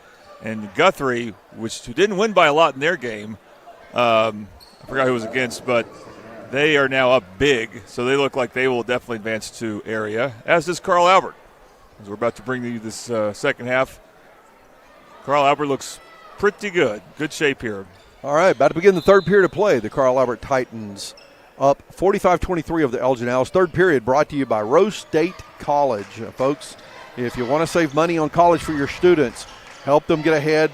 [SPEAKER 4] And Guthrie, who didn't win by a lot in their game, I forgot who it was against, but they are now up big, so they look like they will definitely advance to area, as does Carl Albert. As we're about to bring you this second half, Carl Albert looks pretty good. Good shape here.
[SPEAKER 3] All right, about to begin the third period of play. The Carl Albert Titans up 45-23 of the Elgin Owls. Third period brought to you by Rose State College. Folks, if you want to save money on college for your students, help them get ahead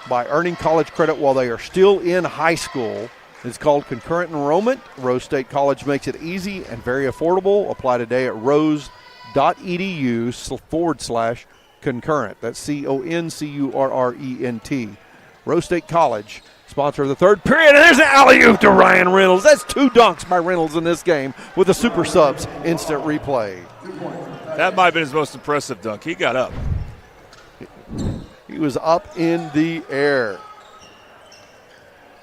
[SPEAKER 3] by earning college credit while they are still in high school. It's called concurrent enrollment. Rose State College makes it easy and very affordable. Apply today at rose.edu/concurrent. That's CONCURRENT. Rose State College, sponsor of the third period. And there's an alley-oop to Ryan Reynolds. That's 2 dunks by Reynolds in this game with the Super Subs instant replay.
[SPEAKER 4] That might have been his most impressive dunk. He got up.
[SPEAKER 3] He was up in the air.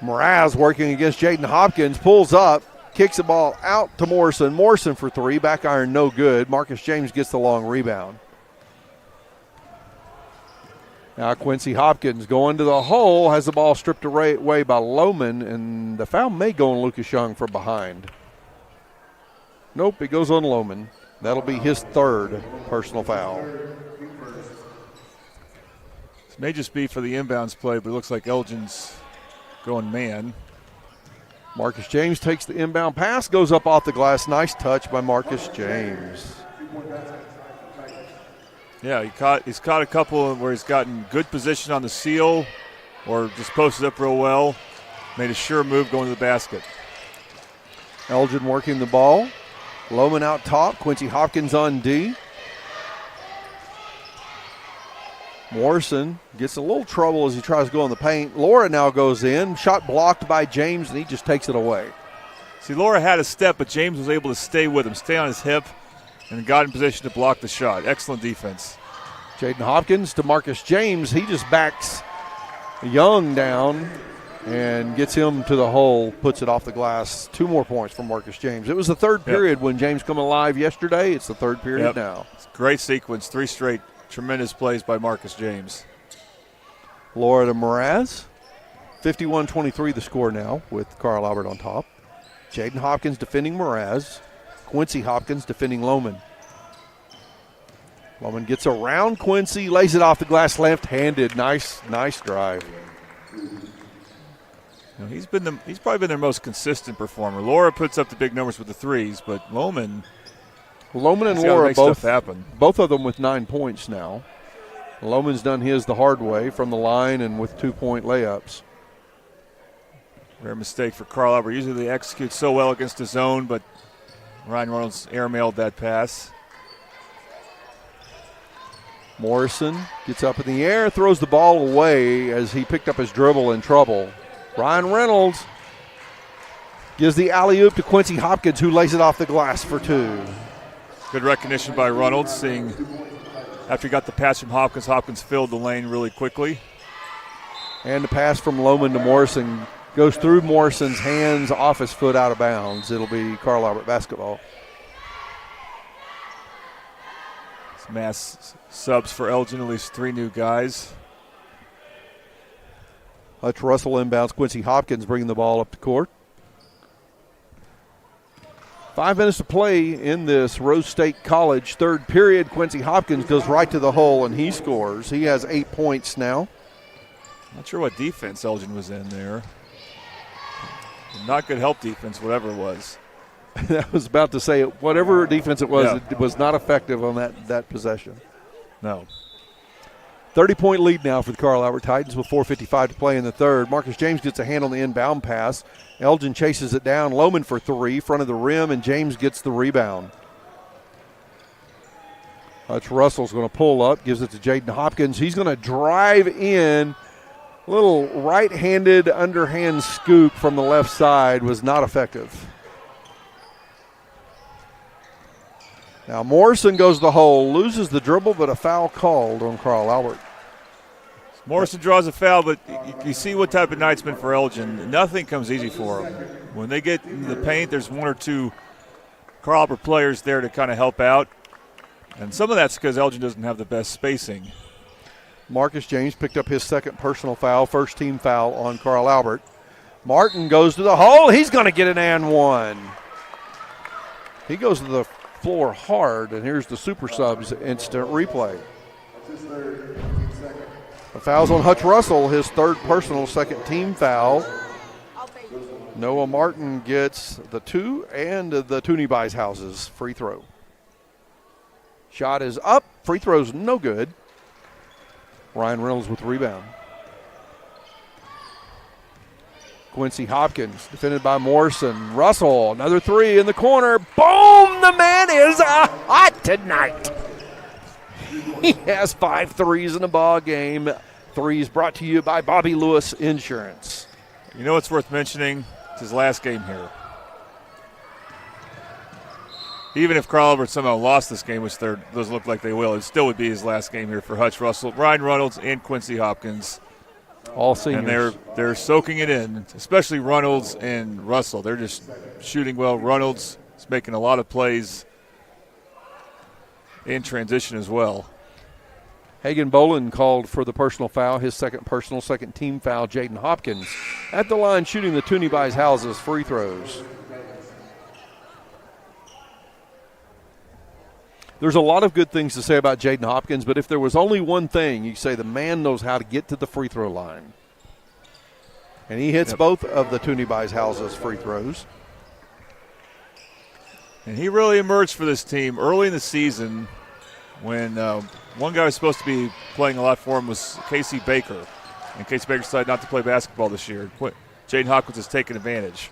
[SPEAKER 3] Mraz working against Jaden Hopkins, pulls up, kicks the ball out to Morrison. Morrison for 3, back iron no good. Marcus James gets the long rebound. Now Quincy Hopkins going to the hole, has the ball stripped away by Lohman, and the foul may go on Lucas Young from behind. Nope, it goes on Lohman. That'll be his 3rd personal foul.
[SPEAKER 4] This may just be for the inbounds play, but it looks like Elgin's going man.
[SPEAKER 3] Marcus James takes the inbound pass, goes up off the glass. Nice touch by Marcus James.
[SPEAKER 4] Yeah, he's caught a couple where he's gotten good position on the seal or just posted up real well. Made a sure move going to the basket.
[SPEAKER 3] Elgin working the ball. Lohman out top. Quincy Hopkins on D. Morrison gets a little trouble as he tries to go in the paint. Laura now goes in. Shot blocked by James, and he just takes it away.
[SPEAKER 4] See, Laura had a step, but James was able to stay with him, stay on his hip, and got in position to block the shot. Excellent defense.
[SPEAKER 3] Jaden Hopkins to Marcus James. He just backs Young down and gets him to the hole, puts it off the glass. 2 more points from Marcus James. It was the third period when James come alive yesterday. It's the third period now.
[SPEAKER 4] It's a great sequence, 3 straight tremendous plays by Marcus James.
[SPEAKER 3] Laura to Mraz. 51-23 the score now with Carl Albert on top. Jaden Hopkins defending Mraz. Quincy Hopkins defending Lohman. Lohman gets around Quincy, lays it off the glass left-handed. Nice drive.
[SPEAKER 4] He's probably been their most consistent performer. Laura puts up the big numbers with the threes, but Lohman
[SPEAKER 3] and Laura
[SPEAKER 4] both
[SPEAKER 3] of them with 9 points now. Lohman's done his the hard way from the line and with 2-point layups.
[SPEAKER 4] Rare mistake for Carl Albert. Usually they execute so well against his own, but Ryan Reynolds airmailed that pass.
[SPEAKER 3] Morrison gets up in the air, throws the ball away as he picked up his dribble in trouble. Ryan Reynolds gives the alley-oop to Quincy Hopkins, who lays it off the glass for 2.
[SPEAKER 4] Good recognition by Reynolds, seeing after he got the pass from Hopkins, Hopkins filled the lane really quickly.
[SPEAKER 3] And the pass from Lohman to Morrison goes through Morrison's hands, off his foot, out of bounds. It'll be Carl Albert basketball.
[SPEAKER 4] Mass subs for Elgin, at least 3 new guys.
[SPEAKER 3] Hutch Russell inbounds. Quincy Hopkins bringing the ball up the court. 5 minutes to play in this Rose State College third period. Quincy Hopkins goes right to the hole, and he scores. He has 8 points now.
[SPEAKER 4] Not sure what defense Elgin was in there. Not good help defense, whatever it was.
[SPEAKER 3] I was about to say, whatever defense it was, it was not effective on that possession.
[SPEAKER 4] No.
[SPEAKER 3] 30-point lead now for the Carl Albert Titans with 4:55 to play in the third. Marcus James gets a hand on the inbound pass. Elgin chases it down. Lohman for three, front of the rim, and James gets the rebound. Hutch Russell's going to pull up, gives it to Jaden Hopkins. He's going to drive in. Little right-handed underhand scoop from the left side was not effective. Now Morrison goes to the hole, loses the dribble, but a foul called on Carl Albert.
[SPEAKER 4] Morrison draws a foul, but you see what type of night it's been for Elgin. Nothing comes easy for them. When they get in the paint, there's one or two Carl Albert players there to kind of help out. And some of that's because Elgin doesn't have the best spacing.
[SPEAKER 3] Marcus James picked up his second personal foul, first team foul on Carl Albert. Martin goes to the hole. He's going to get an and one. He goes to the floor hard, and here's the super subs instant replay. The foul's on Hutch Russell, his third personal, second team foul. Noah Martin gets the two and the Toonie Buys Houses free throw. Shot is up, free throw's no good. Ryan Reynolds with the rebound. Quincy Hopkins defended by Morrison. Russell, another three in the corner. Boom! The man is hot tonight. He has 5 threes in the ball game. Threes brought to you by Bobby Lewis Insurance.
[SPEAKER 4] You know what's worth mentioning? It's his last game here. Even if Carl Albert somehow lost this game, which doesn't look like they will, it still would be his last game here for Hutch Russell, Ryan Reynolds, and Quincy Hopkins.
[SPEAKER 3] All seniors.
[SPEAKER 4] And they're soaking it in, especially Reynolds and Russell. They're just shooting well. Reynolds is making a lot of plays in transition as well.
[SPEAKER 3] Hagan Bolin called for the personal foul, his second personal, second team foul. Jaden Hopkins at the line shooting the Toonie Buys Houses free throws. There's a lot of good things to say about Jaden Hopkins, but if there was only one thing, you say the man knows how to get to the free throw line. And he hits both of the Toonie Buys Houses free throws.
[SPEAKER 4] And he really emerged for this team early in the season when one guy who was supposed to be playing a lot for him was Casey Baker. And Casey Baker decided not to play basketball this year. Jaden Hopkins has taken advantage.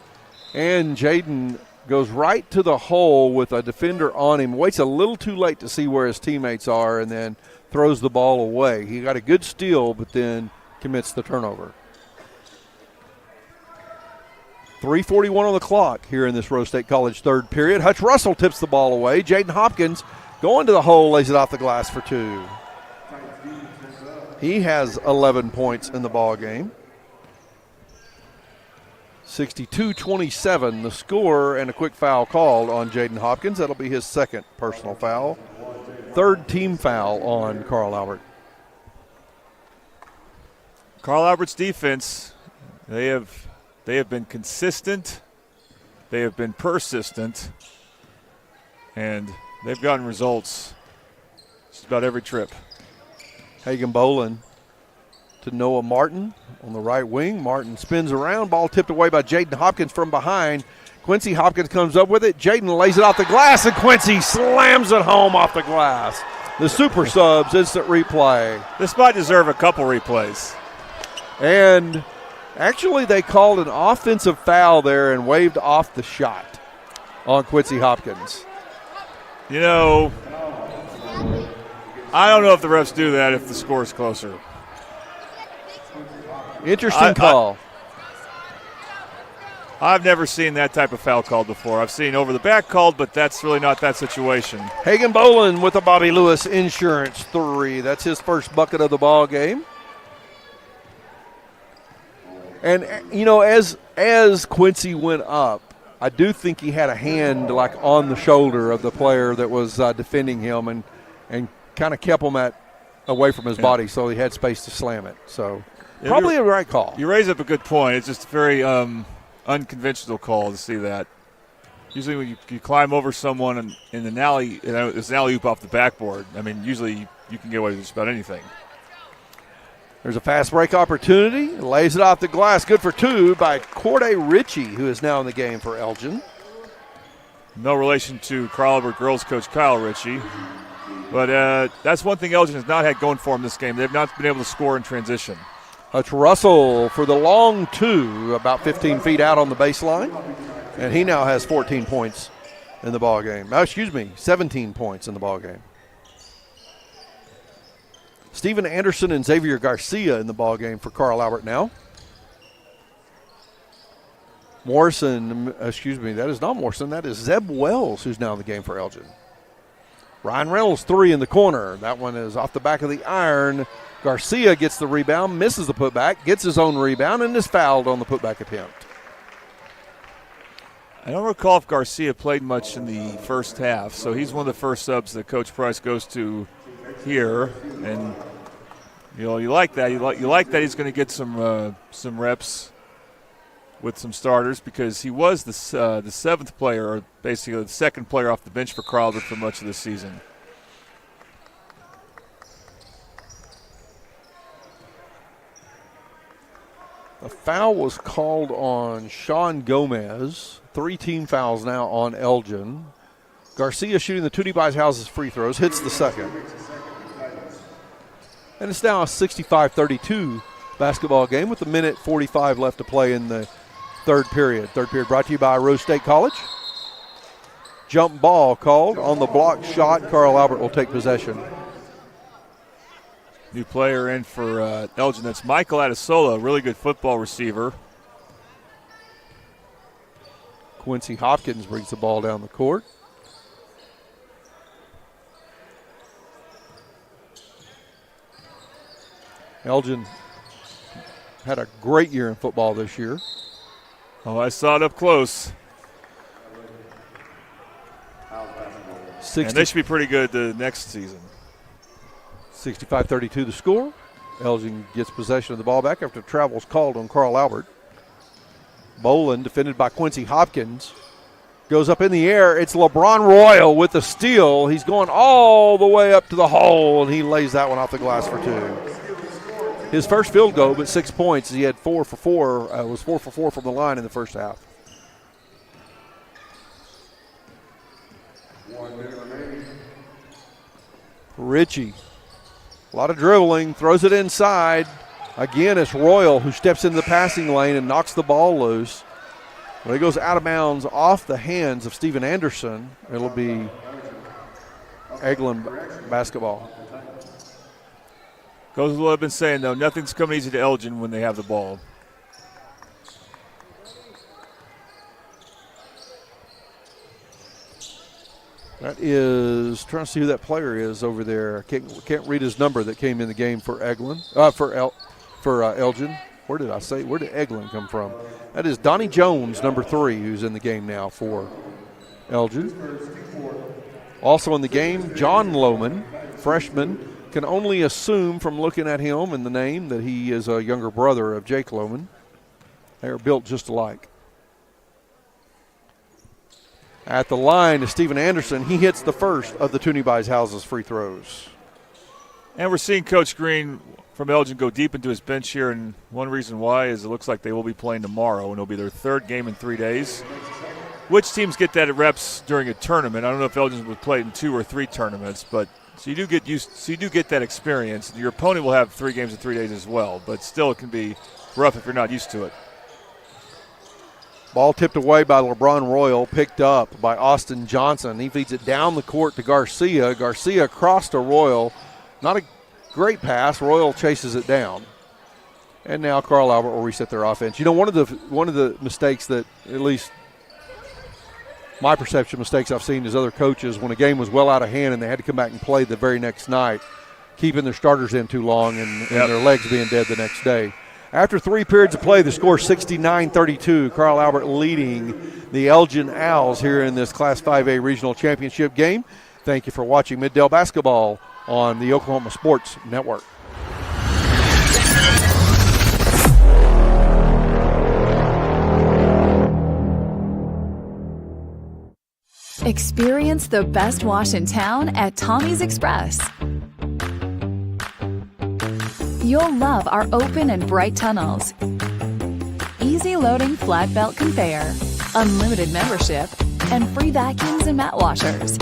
[SPEAKER 3] And Jaden goes right to the hole with a defender on him, waits a little too late to see where his teammates are, and then throws the ball away. He got a good steal, but then commits the turnover. 3:41 on the clock here in this Rose State College third period. Hutch Russell tips the ball away. Jaden Hopkins going to the hole, lays it off the glass for two. He has 11 points in the ball game. 62-27 the score, and a quick foul called on Jaden Hopkins. That'll be his second personal foul. Third team foul on Carl Albert.
[SPEAKER 4] Carl Albert's defense, they have been consistent, they have been persistent, and they've gotten results just about every trip.
[SPEAKER 3] Hagan Bolin to Noah Martin on the right wing. Martin spins around. Ball tipped away by Jaden Hopkins from behind. Quincy Hopkins comes up with it. Jaden lays it off the glass, and Quincy slams it home off the glass. The super subs, instant replay.
[SPEAKER 4] This might deserve a couple replays.
[SPEAKER 3] And actually they called an offensive foul there and waved off the shot on Quincy Hopkins.
[SPEAKER 4] You know, I don't know if the refs do that if the score is closer.
[SPEAKER 3] Interesting call.
[SPEAKER 4] I've never seen that type of foul called before. I've seen over the back called, but that's really not that situation.
[SPEAKER 3] Hagan Bolin with a Bobby Lewis Insurance three. That's his first bucket of the ball game. And, you know, as Quincy went up, I do think he had a hand like on the shoulder of the player that was defending him and kind of kept him away from his body so he had space to slam it. So probably a right call.
[SPEAKER 4] You raise up a good point. It's just a very unconventional call to see that. Usually when you climb over someone in an alley, it's an alley-oop off the backboard. I mean, usually you can get away with just about anything.
[SPEAKER 3] There's a fast break opportunity. Lays it off the glass. Good for two by Corday Ritchie, who is now in the game for Elgin.
[SPEAKER 4] No relation to Carl Albert girls coach Kyle Ritchie. But that's one thing Elgin has not had going for him this game. They've not been able to score in transition.
[SPEAKER 3] That's Russell for the long two, about 15 feet out on the baseline. And he now has 14 points in the ball game. 17 points in the ball game. Stephen Anderson and Xavier Garcia in the ball game for Carl Albert now. That is not Morrison. That is Zeb Wells who's now in the game for Elgin. Ryan Reynolds, 3 in the corner. That one is off the back of the iron. Garcia gets the rebound, misses the putback, gets his own rebound, and is fouled on the putback attempt.
[SPEAKER 4] I don't recall if Garcia played much in the first half, so he's one of the first subs that Coach Price goes to here. And, you like that. You like that he's going to get some reps with some starters, because he was the seventh player, or basically the second player off the bench for Carl Albert for much of the season.
[SPEAKER 3] A foul was called on Sean Gomez. 3 team fouls now on Elgin. Garcia shooting the Toonie Buys Houses free throws, hits the second. And it's now a 65-32 basketball game with 1:45 left to play in the third period. Third period brought to you by Rose State College. Jump ball called on the block shot. Carl Albert will take possession.
[SPEAKER 4] New player in for Elgin. That's Michael Adesola, a really good football receiver.
[SPEAKER 3] Quincy Hopkins brings the ball down the court. Elgin had a great year in football this year.
[SPEAKER 4] Oh, I saw it up close. And they should be pretty good the next season.
[SPEAKER 3] 65-32 the score. Elgin gets possession of the ball back after travel's called on Carl Albert. Bolin, defended by Quincy Hopkins, goes up in the air. It's LeBron Royal with the steal. He's going all the way up to the hole, and he lays that one off the glass for 2. His first field goal, but 6 points. He had 4 for 4. Was 4 for 4 from the line in the first half. Ritchie, a lot of dribbling, throws it inside. Again, it's Royal who steps into the passing lane and knocks the ball loose. When it goes out of bounds off the hands of Stephen Anderson, it'll be Elgin basketball.
[SPEAKER 4] Goes with what I've been saying, though. Nothing's coming easy to Elgin when they have the ball.
[SPEAKER 3] That is, trying to see who that player is over there. Can't read his number that came in the game for Elgin. Where did I say? Where did Elgin come from? That is Donnie Jones, number 3, who's in the game now for Elgin. Also in the game, John Lohman, freshman. Can only assume from looking at him and the name that he is a younger brother of Jake Lohman. They are built just alike. At the line is Stephen Anderson. He hits the first of the Toonie Buys Houses free throws.
[SPEAKER 4] And we're seeing Coach Green from Elgin go deep into his bench here, and one reason why is it looks like they will be playing tomorrow, and it'll be their third game in 3 days. Which teams get that at reps during a tournament? I don't know if Elgin would play in 2 or 3 tournaments, but so you do get that experience. Your opponent will have 3 games in 3 days as well, but still it can be rough if you're not used to it.
[SPEAKER 3] Ball tipped away by LeBron Royal, picked up by Austin Johnson. He feeds it down the court to Garcia. Garcia across to Royal. Not a great pass. Royal chases it down. And now Carl Albert will reset their offense. You know, one of the mistakes that, at least my perception mistakes I've seen as other coaches, when a game was well out of hand and they had to come back and play the very next night, keeping their starters in too long and their legs being dead the next day. After 3 periods of play, the score 69-32. Carl Albert leading the Elgin Owls here in this Class 5A Regional Championship game. Thank you for watching Middale Basketball on the Oklahoma Sports Network.
[SPEAKER 14] Experience the best wash in town at Tommy's Express. You'll love our open and bright tunnels, easy loading flat belt conveyor, unlimited membership, and free vacuums and mat washers.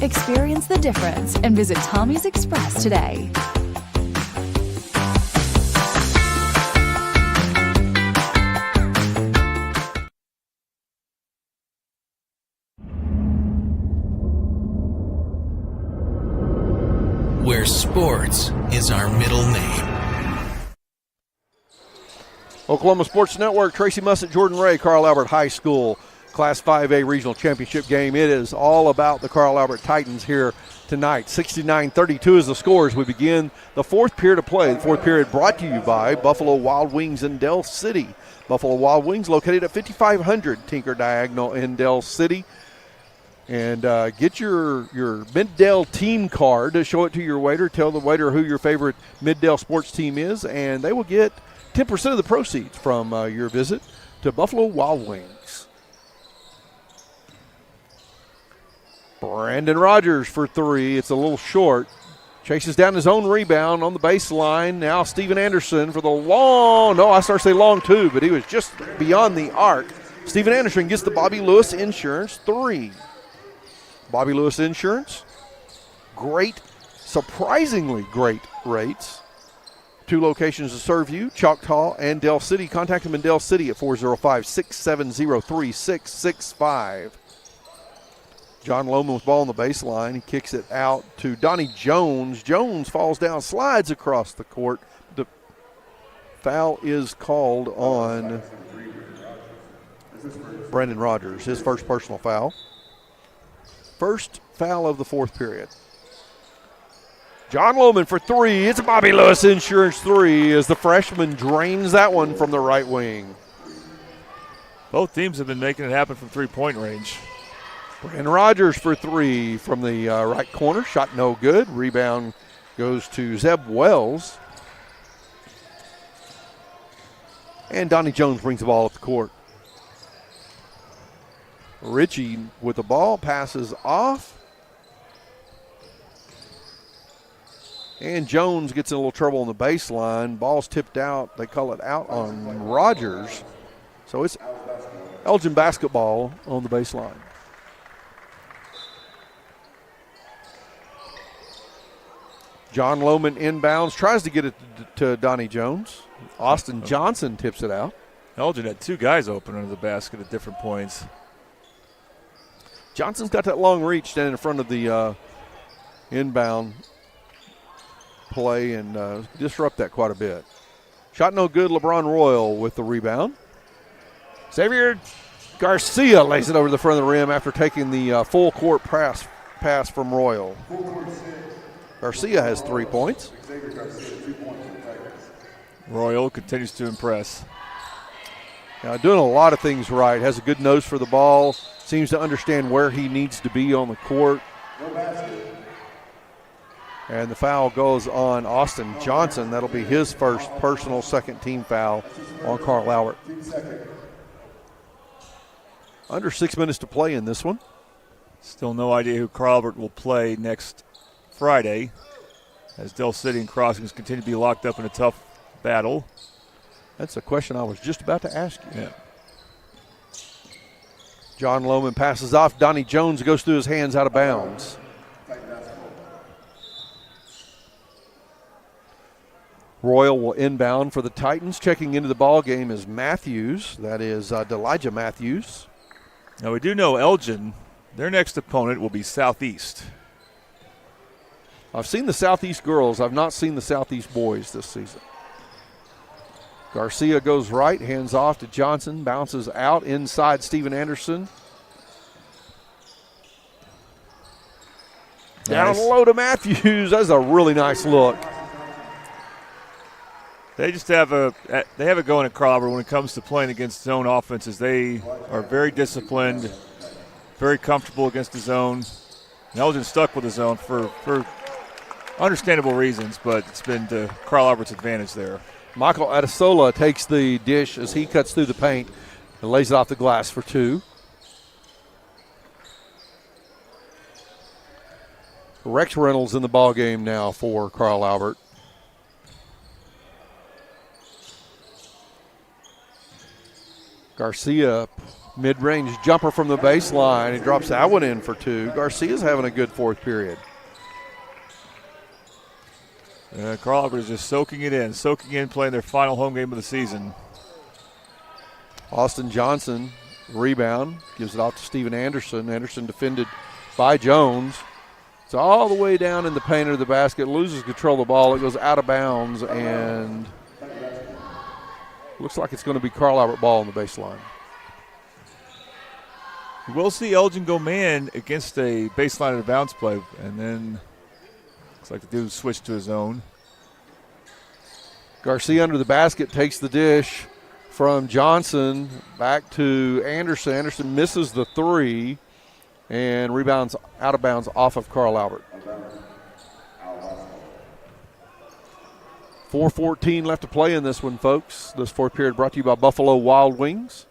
[SPEAKER 14] Experience the difference and visit Tommy's Express today.
[SPEAKER 2] Where sports is our middle name.
[SPEAKER 3] Oklahoma Sports Network, Tracy Mussett, Jordan Ray, Carl Albert High School Class 5A Regional Championship game. It is all about the Carl Albert Titans here tonight. 69-32 is the score as we begin the fourth period of play. The fourth period brought to you by Buffalo Wild Wings in Del City. Buffalo Wild Wings located at 5500 Tinker Diagonal in Del City. And get your Mid-Del team card to show it to your waiter. Tell the waiter who your favorite Mid-Del sports team is, and they will get 10% of the proceeds from your visit to Buffalo Wild Wings. Brandon Rogers for three. It's a little short. Chases down his own rebound on the baseline. Now Steven Anderson for the long. No, I start to say long two, but he was just beyond the arc. Steven Anderson gets the Bobby Lewis Insurance three. Bobby Lewis Insurance, great, surprisingly great rates. 2 locations to serve you, Choctaw and Del City. Contact them in Del City at 405-670-3665. John Lohman with ball on the baseline. He kicks it out to Donnie Jones. Jones falls down, slides across the court. The foul is called on Brandon Rogers, his first personal foul. First foul of the fourth period. John Lohman for three. It's a Bobby Lewis Insurance three as the freshman drains that one from the right wing.
[SPEAKER 4] Both teams have been making it happen from three-point range.
[SPEAKER 3] Brandon Rogers for three from the right corner. Shot no good. Rebound goes to Zeb Wells. And Donnie Jones brings the ball up the court. Ritchie with the ball, passes off. And Jones gets in a little trouble on the baseline. Ball's tipped out. They call it out on Rogers. So it's Elgin basketball on the baseline. John Lohman inbounds, tries to get it to Donnie Jones. Austin Johnson tips it out.
[SPEAKER 4] Elgin had 2 guys open under the basket at different points.
[SPEAKER 3] Johnson's got that long reach standing in front of the inbound play and disrupt that quite a bit. Shot no good. LeBron Royal with the rebound. Xavier Garcia lays it over the front of the rim after taking the full court pass from Royal. Garcia has 3 points.
[SPEAKER 4] Royal continues to impress.
[SPEAKER 3] Now, doing a lot of things right. Has a good nose for the ball. Seems to understand where he needs to be on the court. And the foul goes on Austin Johnson. That'll be his first personal second team foul on Carl Albert. Under 6 minutes to play in this one.
[SPEAKER 4] Still no idea who Carl Albert will play next Friday as Del City and Crossings continue to be locked up in a tough battle.
[SPEAKER 3] That's a question I was just about to ask you.
[SPEAKER 4] Yeah.
[SPEAKER 3] John Lohman passes off. Donnie Jones goes through his hands out of bounds. Royal will inbound for the Titans. Checking into the ball game is Matthews. That is Delijah Matthews.
[SPEAKER 4] Now we do know Elgin, their next opponent will be Southeast.
[SPEAKER 3] I've seen the Southeast girls. I've not seen the Southeast boys this season. Garcia goes right, hands off to Johnson, bounces out inside Steven Anderson. Down low to Matthews. That's a really nice look.
[SPEAKER 4] They just have it going at Carl Albert when it comes to playing against zone offenses. They are very disciplined, very comfortable against the zone. And Elgin's stuck with the zone for understandable reasons, but it's been to Carl Albert's advantage there.
[SPEAKER 3] Michael Adesola takes the dish as he cuts through the paint and lays it off the glass for 2. Rex Reynolds in the ball game now for Carl Albert. Garcia, mid-range jumper from the baseline. He drops that one in for 2. Garcia's having a good fourth period.
[SPEAKER 4] Carl Albert is just soaking in, playing their final home game of the season.
[SPEAKER 3] Austin Johnson, rebound, gives it off to Steven Anderson. Anderson defended by Jones. It's all the way down in the paint of the basket, loses control of the ball. It goes out of bounds, and looks like it's going to be Carl Albert ball on the baseline.
[SPEAKER 4] We'll see Elgin go man against a baseline of the bounce play, and then looks like the dude switched to his own.
[SPEAKER 3] Garcia under the basket, takes the dish from Johnson back to Anderson. Anderson misses the 3 and rebounds out of bounds off of Carl Albert. 4:14 left to play in this one, folks. This fourth period brought to you by Buffalo Wild Wings.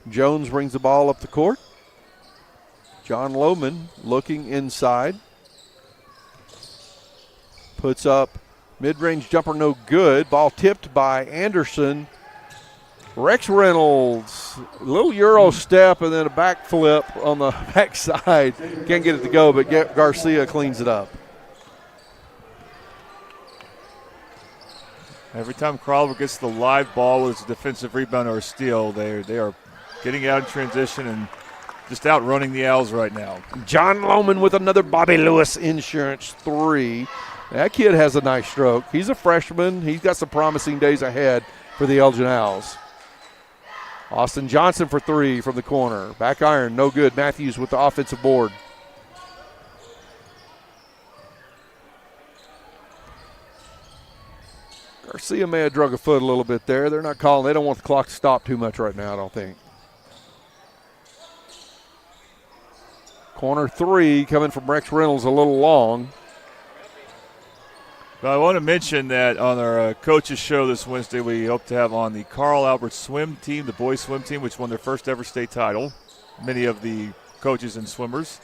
[SPEAKER 3] Jones brings the ball up the court. John Lohman looking inside. Puts up mid-range jumper, no good. Ball tipped by Anderson. Rex Reynolds, a little Euro step and then a backflip on the backside. Can't get it to go, but Garcia cleans it up.
[SPEAKER 4] Every time Carl gets the live ball, whether it's a defensive rebound or a steal, they are getting out in transition and just outrunning the Owls right now.
[SPEAKER 3] John Lohman with another Bobby Lewis Insurance 3. That kid has a nice stroke. He's a freshman. He's got some promising days ahead for the Elgin Owls. Austin Johnson for 3 from the corner. Back iron, no good. Matthews with the offensive board. Garcia may have drug a foot a little bit there. They're not calling. They don't want the clock to stop too much right now, I don't think. Corner 3 coming from Rex Reynolds, a little long.
[SPEAKER 4] Well, I want to mention that on our coaches show this Wednesday, we hope to have on the Carl Albert swim team, the boys swim team, which won their first ever state title. Many of the coaches and swimmers.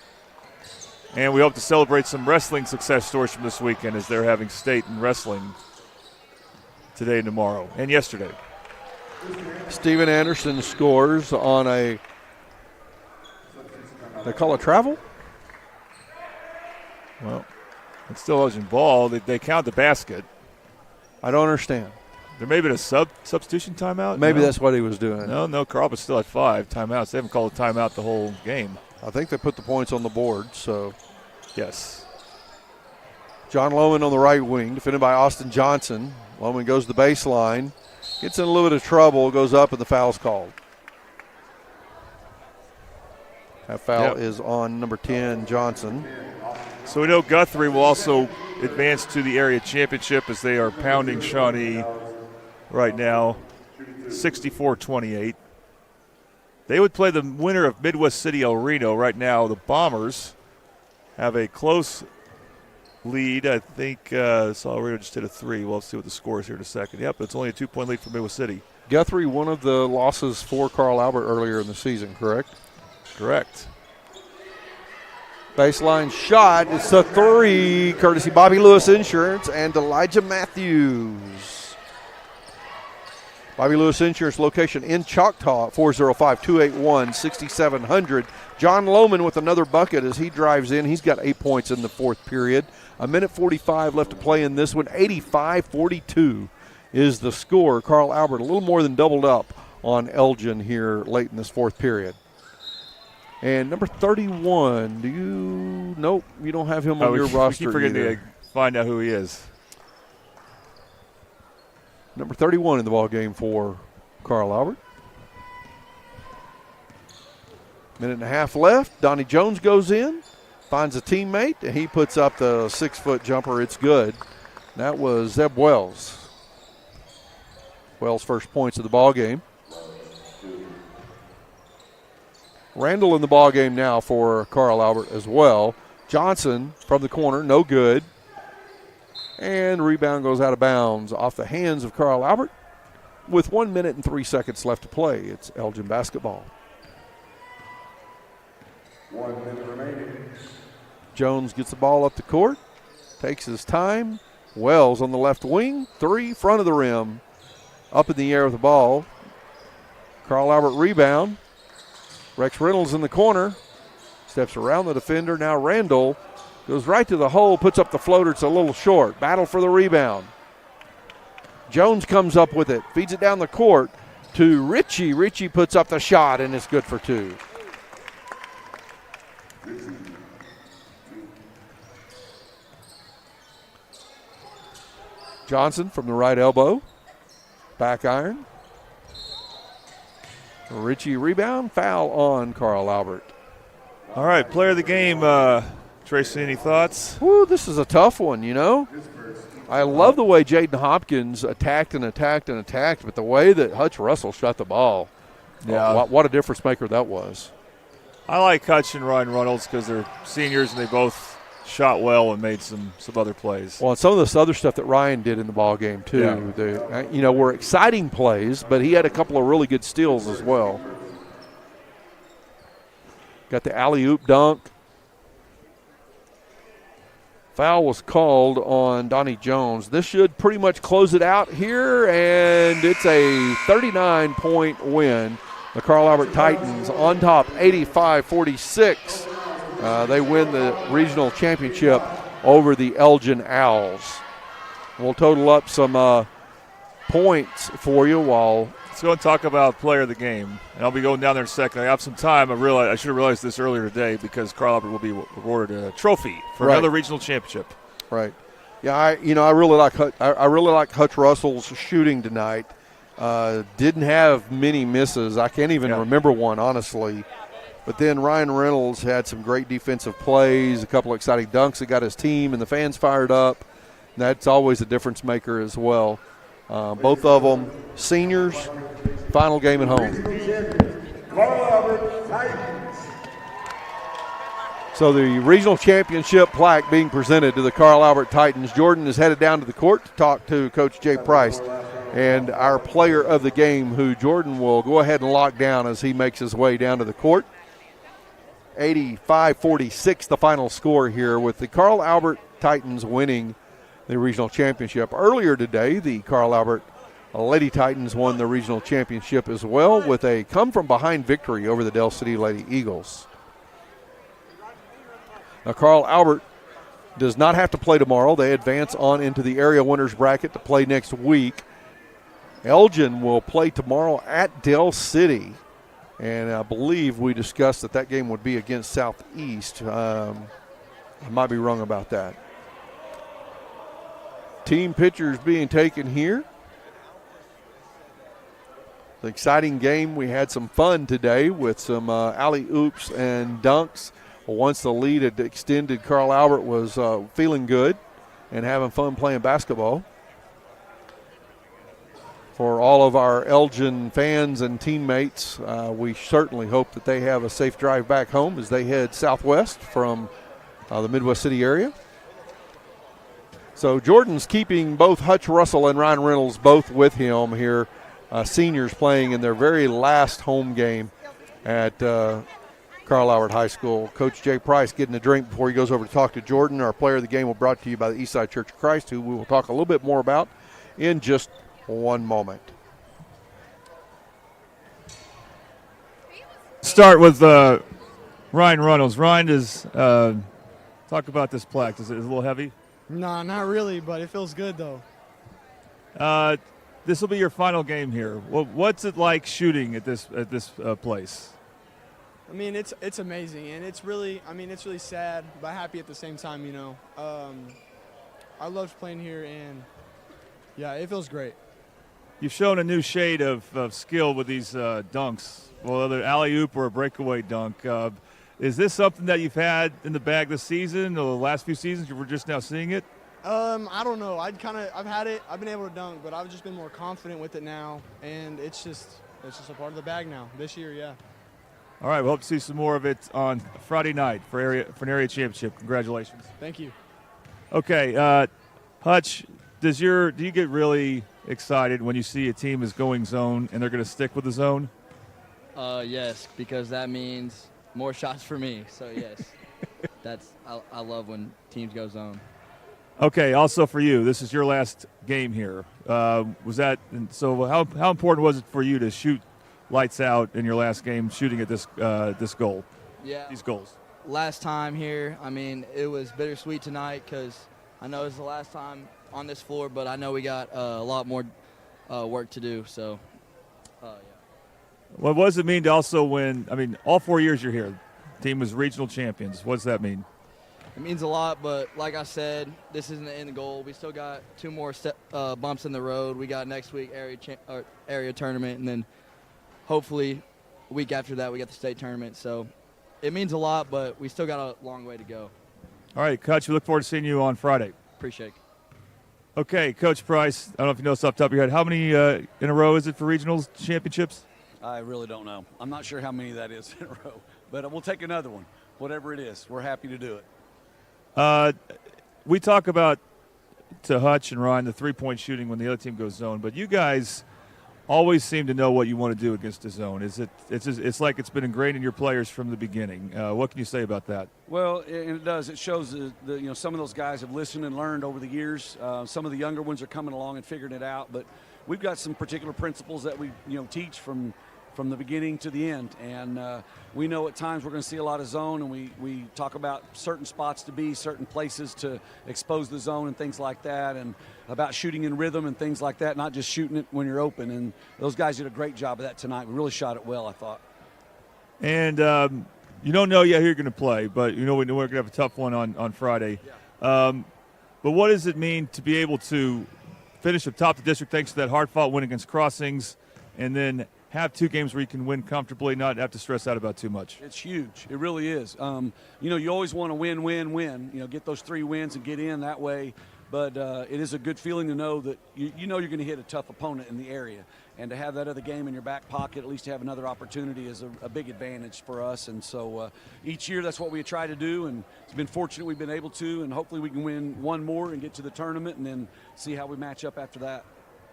[SPEAKER 4] And we hope to celebrate some wrestling success stories from this weekend as they're having state in wrestling today and tomorrow and yesterday.
[SPEAKER 3] Steven Anderson scores on a, they call it travel?
[SPEAKER 4] Well, it's still Elgin ball. They count the basket.
[SPEAKER 3] I don't understand.
[SPEAKER 4] There may have been a substitution timeout.
[SPEAKER 3] Maybe that's what he was doing.
[SPEAKER 4] No, Carl was still at 5 timeouts. They haven't called a timeout the whole game.
[SPEAKER 3] I think they put the points on the board, so.
[SPEAKER 4] Yes.
[SPEAKER 3] John Lohman on the right wing, defended by Austin Johnson. Lohman goes to the baseline, gets in a little bit of trouble, goes up, and the foul's called. That foul is on number 10, Johnson.
[SPEAKER 4] So we know Guthrie will also advance to the area championship as they are pounding Shawnee right now, 64-28. They would play the winner of Midwest City El Reno. Right now, the Bombers have a close lead. I think El Reno just hit a 3. We'll see what the score is here in a second. Yep, it's only a 2-point lead for Midwest City.
[SPEAKER 3] Guthrie, one of the losses for Carl Albert earlier in the season, correct?
[SPEAKER 4] Correct.
[SPEAKER 3] Baseline shot. It's a 3, courtesy Bobby Lewis Insurance and Elijah Matthews. Bobby Lewis Insurance location in Choctaw, 405-281-6700. John Lohman with another bucket as he drives in. He's got 8 points in the fourth period. A minute 45 left to play in this one. 85-42 is the score. Carl Albert a little more than doubled up on Elgin here late in this fourth period. And number 31, nope, you don't have him on your roster.
[SPEAKER 4] We keep forgetting to find out who he is.
[SPEAKER 3] Number 31 in the ball game for Carl Albert. Minute and a half left. Donnie Jones goes in, finds a teammate, and he puts up the 6-foot jumper. It's good. That was Zeb Wells. Wells' first points of the ball game. Randall in the ball game now for Carl Albert as well. Johnson from the corner, no good. And rebound goes out of bounds off the hands of Carl Albert with 1 minute and 3 seconds left to play. It's Elgin basketball.
[SPEAKER 15] 1 minute remaining.
[SPEAKER 3] Jones gets the ball up the court, takes his time. Wells on the left wing, 3, front of the rim. up in the air with the ball. Carl Albert rebound. Rex Reynolds in the corner. Steps around the defender. Now Randall goes right to the hole, puts up the floater. It's a little short. Battle for the rebound. Jones comes up with it, feeds it down the court to Ritchie. Ritchie puts up the shot, and it's good for 2. Johnson from the right elbow. Back iron. Ritchie rebound. Foul on Carl Albert.
[SPEAKER 4] All right, player of the game, Tracy, any thoughts?
[SPEAKER 3] Woo, this is a tough one, you know. I love the way Jaden Hopkins attacked, but the way that Hutch Russell shot the ball, what a difference maker that was.
[SPEAKER 4] I like Hutch and Ryan Reynolds because they're seniors and they both shot well and made some other plays.
[SPEAKER 3] Well, and some of this other stuff that Ryan did in the ball game too, were exciting plays, but he had a couple of really good steals as well. Got the alley-oop dunk. Foul was called on Donnie Jones. This should pretty much close it out here, and it's a 39-point win. The Carl Albert Titans on top, 85-46. They win the regional championship over the Elgin Owls. We'll total up some points for you while.
[SPEAKER 4] Let's go and talk about player of the game. And I'll be going down there in a second. I have some time. I should have realized this earlier today because Carl Albert will be awarded a trophy for another regional championship.
[SPEAKER 3] Right. Yeah, I really like Hutch Russell's shooting tonight. Didn't have many misses. I can't even remember one, honestly. But then Ryan Reynolds had some great defensive plays, a couple of exciting dunks that got his team and the fans fired up. And that's always a difference maker as well. Both of them seniors, final game at home. So the regional championship plaque being presented to the Carl Albert Titans. Jordan is headed down to the court to talk to Coach Jay Price and our player of the game, who Jordan will go ahead and lock down as he makes his way down to the court. 85-46 the final score here, with the Carl Albert Titans winning the regional championship. Earlier today, the Carl Albert Lady Titans won the regional championship as well with a come-from-behind victory over the Del City Lady Eagles. Now, Carl Albert does not have to play tomorrow. They advance on into the area winners bracket to play next week. Elgin will play tomorrow at Del City, and I believe we discussed that game would be against Southeast. I might be wrong about that. Team pictures being taken here. It's an exciting game. We had some fun today with some alley-oops and dunks. Once the lead had extended, Carl Albert was feeling good and having fun playing basketball. For all of our Elgin fans and teammates, we certainly hope that they have a safe drive back home as they head southwest from the Midwest City area. So Jordan's keeping both Hutch Russell and Ryan Reynolds both with him here, seniors playing in their very last home game at Carl Albert High School. Coach Jay Price getting a drink before he goes over to talk to Jordan. Our player of the game will be brought to you by the Eastside Church of Christ, who we will talk a little bit more about in just one moment.
[SPEAKER 4] Start with Ryan Reynolds. Ryan, talk about this plaque. Is it a little heavy?
[SPEAKER 16] Nah, not really, but it feels good though.
[SPEAKER 4] This will be your final game here. What's it like shooting at this place?
[SPEAKER 16] I mean, it's amazing, and it's really sad, but happy at the same time. I loved playing here, and yeah, it feels great.
[SPEAKER 4] You've shown a new shade of skill with these dunks, whether alley-oop or a breakaway dunk. Is this something that you've had in the bag this season or the last few seasons? You were just now seeing it?
[SPEAKER 16] I don't know. I've had it. I've been able to dunk, but I've just been more confident with it now, and it's just a part of the bag now. This year, yeah.
[SPEAKER 4] All right, we hope to see some more of it on Friday night for an area championship. Congratulations.
[SPEAKER 16] Thank you.
[SPEAKER 4] Okay, Hutch, do you get really excited when you see a team is going zone and they're going to stick with the zone?
[SPEAKER 17] Yes, because that means more shots for me. So yes, I love when teams go zone.
[SPEAKER 4] Okay, also for you, this is your last game here. Was that so? How important was it for you to shoot lights out in your last game, shooting at this goal?
[SPEAKER 17] Yeah.
[SPEAKER 4] These goals.
[SPEAKER 17] Last time here, I mean, it was bittersweet tonight because I know it's the last time on this floor, but I know we got a lot more work to do. So, yeah.
[SPEAKER 4] What does it mean to also win? I mean, all 4 years you're here, the team was regional champions. What does that mean?
[SPEAKER 17] It means a lot, but like I said, this isn't the end goal. We still got 2 more bumps in the road. We got next week area tournament, and then hopefully a week after that we got the state tournament. So it means a lot, but we still got a long way to go.
[SPEAKER 4] All right, Coach, we look forward to seeing you on Friday.
[SPEAKER 17] Appreciate it.
[SPEAKER 4] Okay, Coach Price, I don't know if you know this off the top of your head. How many in a row is it for regionals championships?
[SPEAKER 18] I really don't know. I'm not sure how many that is in a row, but we'll take another one. Whatever it is, we're happy to do it.
[SPEAKER 4] We talk about to Hutch and Ryan the three-point shooting when the other team goes zone, but you guys always seem to know what you want to do against the zone. It's like it's been ingrained in your players from the beginning. What can you say about that?
[SPEAKER 18] Well, and it does. It shows that some of those guys have listened and learned over the years. Some of the younger ones are coming along and figuring it out, but we've got some particular principles that we teach from the beginning to the end, and we know at times we're going to see a lot of zone, and we talk about certain spots to be, certain places to expose the zone and things like that, and about shooting in rhythm and things like that, not just shooting it when you're open. And those guys did a great job of that tonight. We really shot it well, I thought.
[SPEAKER 4] And you don't know yet who you're going to play, but you know we're going to have a tough one on Friday. Yeah. But what does it mean to be able to finish atop the district thanks to that hard-fought win against Crossings, and then have 2 games where you can win comfortably, not have to stress out about too much?
[SPEAKER 18] It's huge. It really is. You always want to win. Get those 3 wins and get in that way. But it is a good feeling to know that you're going to hit a tough opponent in the area. And to have that other game in your back pocket, at least to have another opportunity, is a big advantage for us. And so each year that's what we try to do. And it's been fortunate we've been able to. And hopefully we can win 1 more and get to the tournament and then see how we match up after that.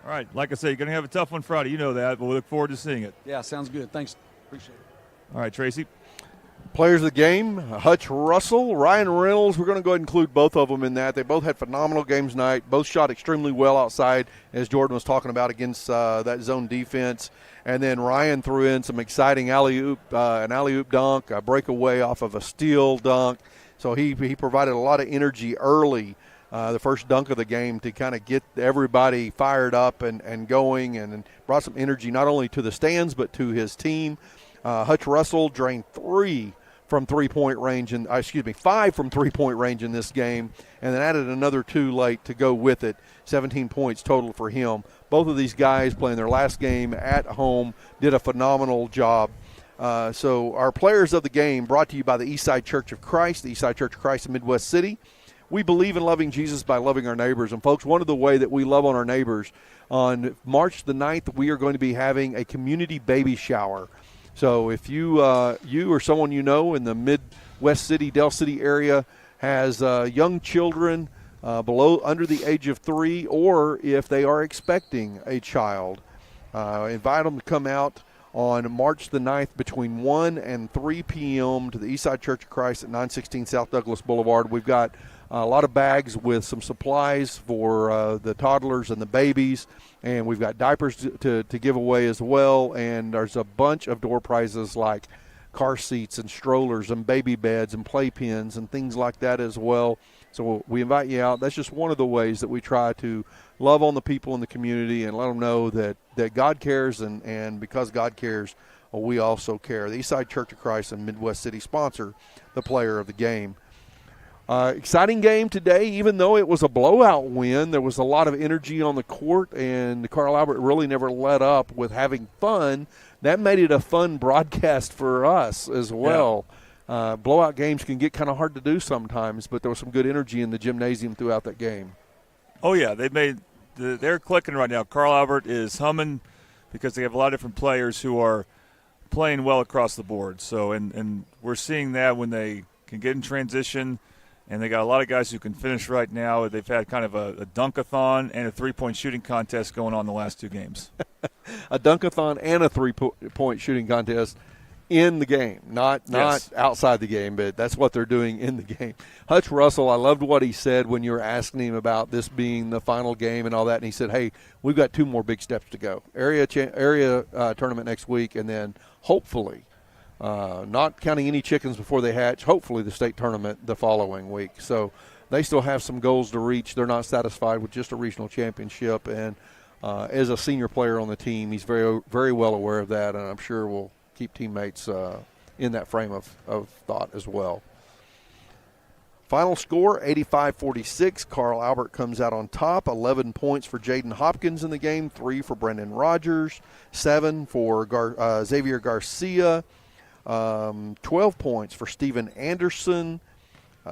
[SPEAKER 4] All right, like I said, you're going to have a tough one Friday. You know that, but we look forward to seeing it.
[SPEAKER 18] Yeah, sounds good. Thanks. Appreciate it.
[SPEAKER 4] All right, Tracy.
[SPEAKER 3] Players of the game, Hutch Russell, Ryan Reynolds. We're going to go ahead and include both of them in that. They both had phenomenal games tonight. Both shot extremely well outside, as Jordan was talking about, against that zone defense. And then Ryan threw in some exciting an alley-oop dunk, a breakaway off of a steal dunk. So he provided a lot of energy early, the first dunk of the game, to kind of get everybody fired up and going, and brought some energy not only to the stands but to his team. Hutch Russell drained 5 from three-point range in this game, and then added another 2 late to go with it. 17 points total for him. Both of these guys playing their last game at home did a phenomenal job. So our players of the game brought to you by the Eastside Church of Christ, the Eastside Church of Christ in Midwest City. We believe in loving Jesus by loving our neighbors. And, folks, one of the ways that we love on our neighbors, on March the 9th, we are going to be having a community baby shower. So if you or someone you know in the Midwest City, Del City area has young children under the age of 3, or if they are expecting a child, invite them to come out on March the 9th between 1 and 3 p.m. to the Eastside Church of Christ at 916 South Douglas Boulevard. We've got a lot of bags with some supplies for the toddlers and the babies, and we've got diapers to give away as well, and there's a bunch of door prizes like car seats and strollers and baby beds and playpens and things like that as well. So we invite you out. That's just one of the ways that we try to love on the people in the community and let them know that God cares, and because God cares, we also care. The Eastside Church of Christ and Midwest City sponsor the player of the game. Exciting game today. Even though it was a blowout win, there was a lot of energy on the court, and Carl Albert really never let up with having fun. That made it a fun broadcast for us as well. Yeah. Blowout games can get kind of hard to do sometimes, but there was some good energy in the gymnasium throughout that game.
[SPEAKER 4] Oh, yeah. They're clicking right now. Carl Albert is humming because they have a lot of different players who are playing well across the board. So, and we're seeing that when they can get in transition. And they got a lot of guys who can finish right now. They've had kind of a dunk-a-thon and a three-point shooting contest going on the last 2 games.
[SPEAKER 3] A dunk-a-thon and a three-point shooting contest. in the game, not outside the game, but that's what they're doing in the game. Hutch Russell, I loved what he said when you were asking him about this being the final game and all that, and he said, hey, we've got 2 more big steps to go. Area tournament next week, and then hopefully, not counting any chickens before they hatch, hopefully the state tournament the following week. So they still have some goals to reach. They're not satisfied with just a regional championship, and as a senior player on the team, he's very, very well aware of that, and I'm sure will keep teammates in that frame of thought as well. Final score, 85-46. Carl Albert comes out on top. 11 points for Jaden Hopkins in the game, 3 for Brendan Rogers, 7 for Xavier Garcia, 12 points for Stephen Anderson,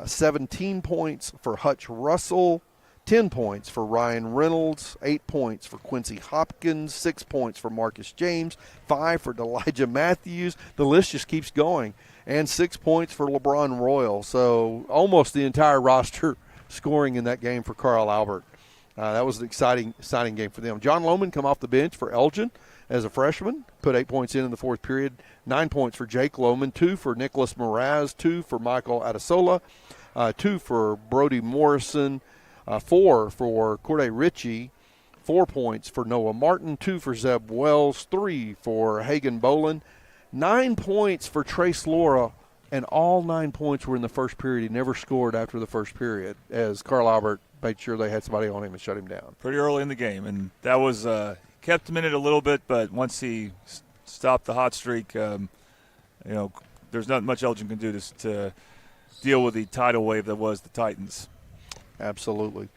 [SPEAKER 3] 17 points for Hutch Russell, 10 points for Ryan Reynolds, 8 points for Quincy Hopkins, 6 points for Marcus James, 5 for Elijah Matthews. The list just keeps going. And 6 points for LeBron Royal. So almost the entire roster scoring in that game for Carl Albert. That was an exciting game for them. John Lohman come off the bench for Elgin as a freshman, put 8 points in the fourth period, 9 points for Jake Lohman, 2 for Nicholas Mraz, 2 for Michael Adesola, 2 for Brody Morrison, 4 for Corday Ritchie, 4 points for Noah Martin, 2 for Zeb Wells, 3 for Hagan Bolin, 9 points for Trace Laura, and all 9 points were in the first period. He never scored after the first period as Carl Albert made sure they had somebody on him and shut him down.
[SPEAKER 4] Pretty early in the game, and that was kept him in it a little bit, but once he stopped the hot streak, there's not much Elgin can do to deal with the tidal wave that was the Titans.
[SPEAKER 3] Absolutely.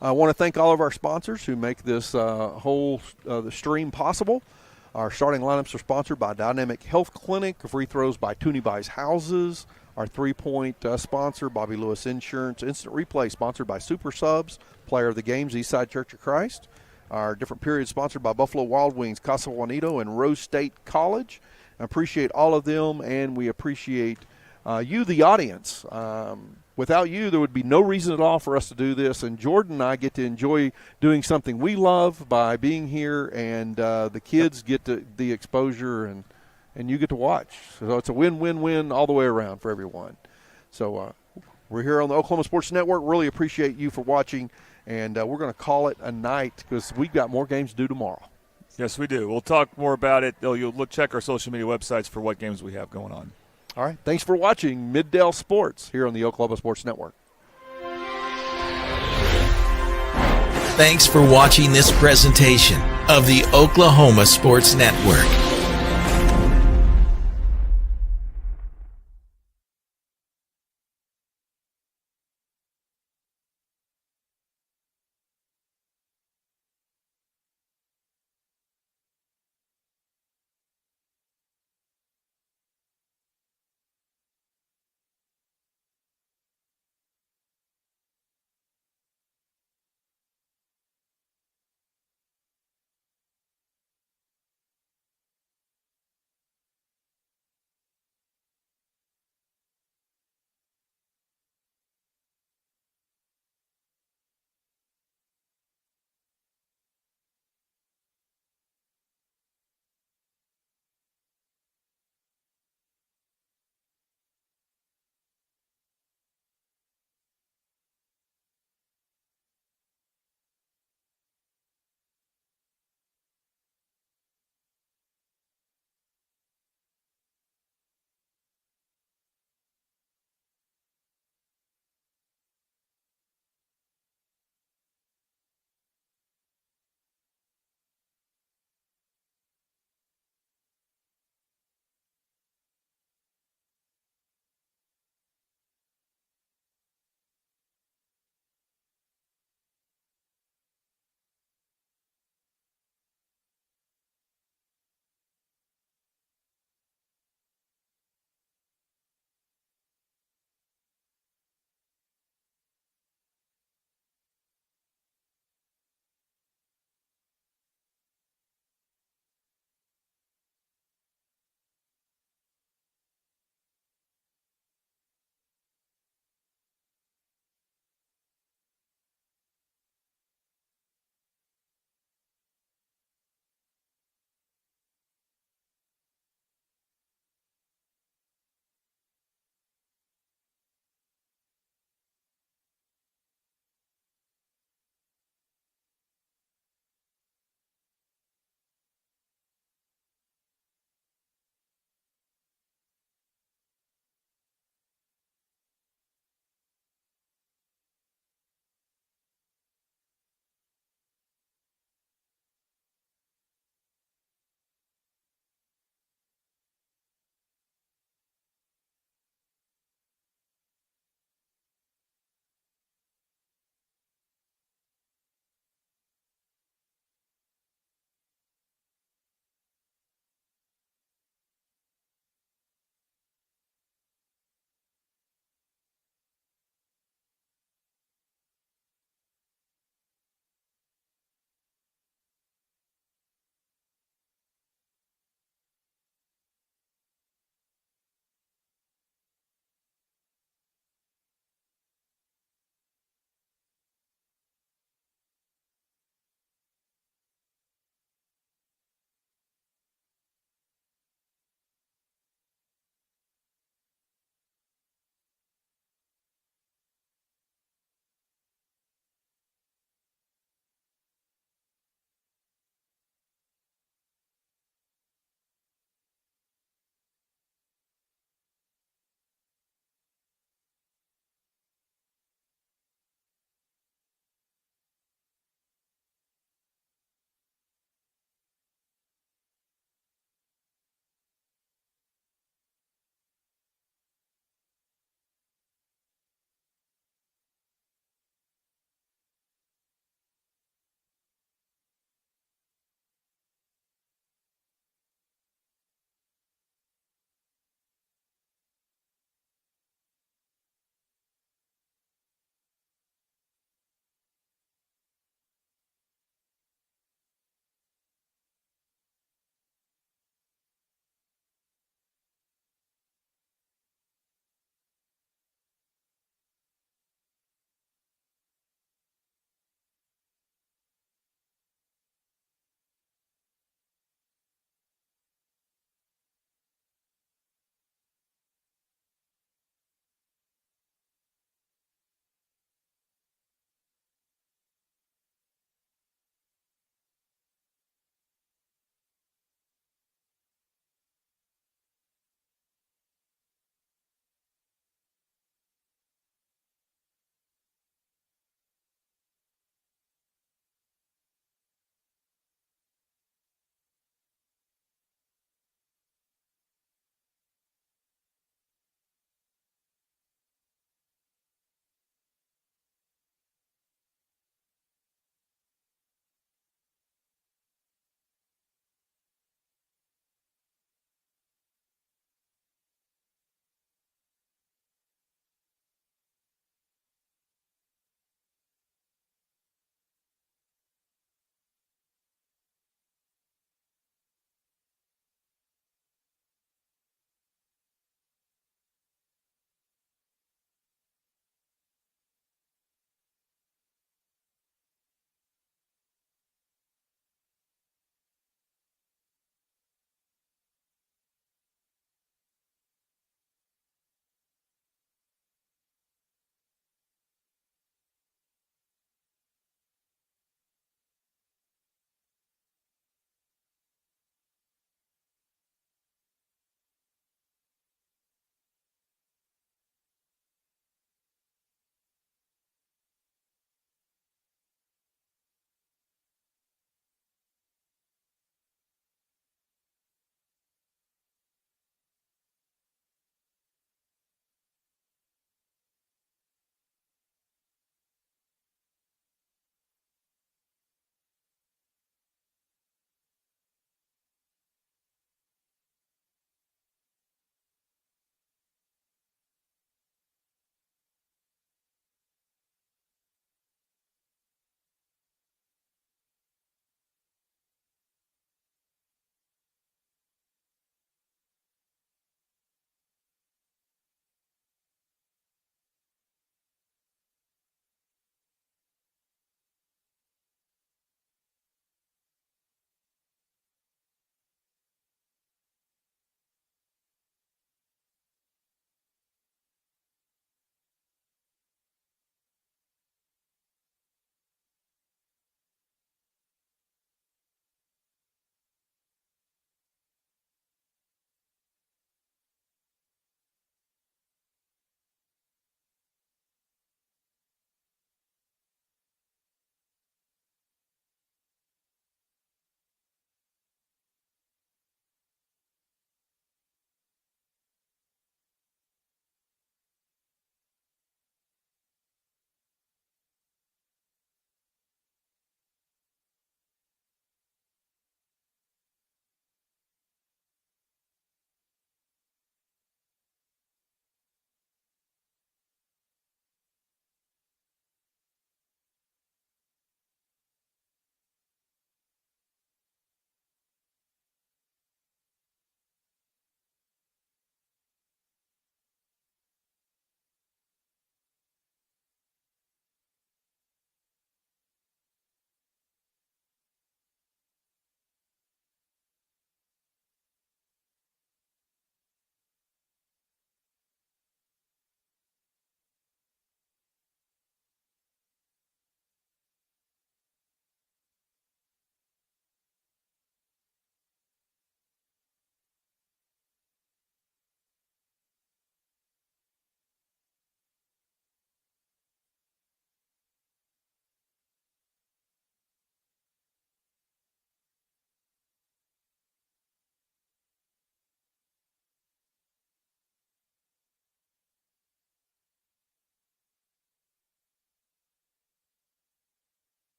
[SPEAKER 3] I want to thank all of our sponsors who make this whole the stream possible. Our starting lineups are sponsored by Dynamic Health Clinic, free throws by Toonie Buys Houses, our 3-point sponsor, Bobby Lewis Insurance, Instant Replay sponsored by Super Subs, Player of the Games, Eastside Church of Christ, our different periods sponsored by Buffalo Wild Wings, Casa Juanito, and Rose State College. I appreciate all of them, and we appreciate you, the audience. Without you, there would be no reason at all for us to do this, and Jordan and I get to enjoy doing something we love by being here, and the kids get the exposure, and you get to watch. So it's a win-win-win all the way around for everyone. So we're here on the Oklahoma Sports Network. Really appreciate you for watching, and we're going to call it a night because we've got more games to do tomorrow.
[SPEAKER 4] Yes, we do. We'll talk more about it. You'll check our social media websites for what games we have going on.
[SPEAKER 3] All right. Thanks for watching Middale Sports here on the Oklahoma Sports Network.
[SPEAKER 2] Thanks for watching this presentation of the Oklahoma Sports Network.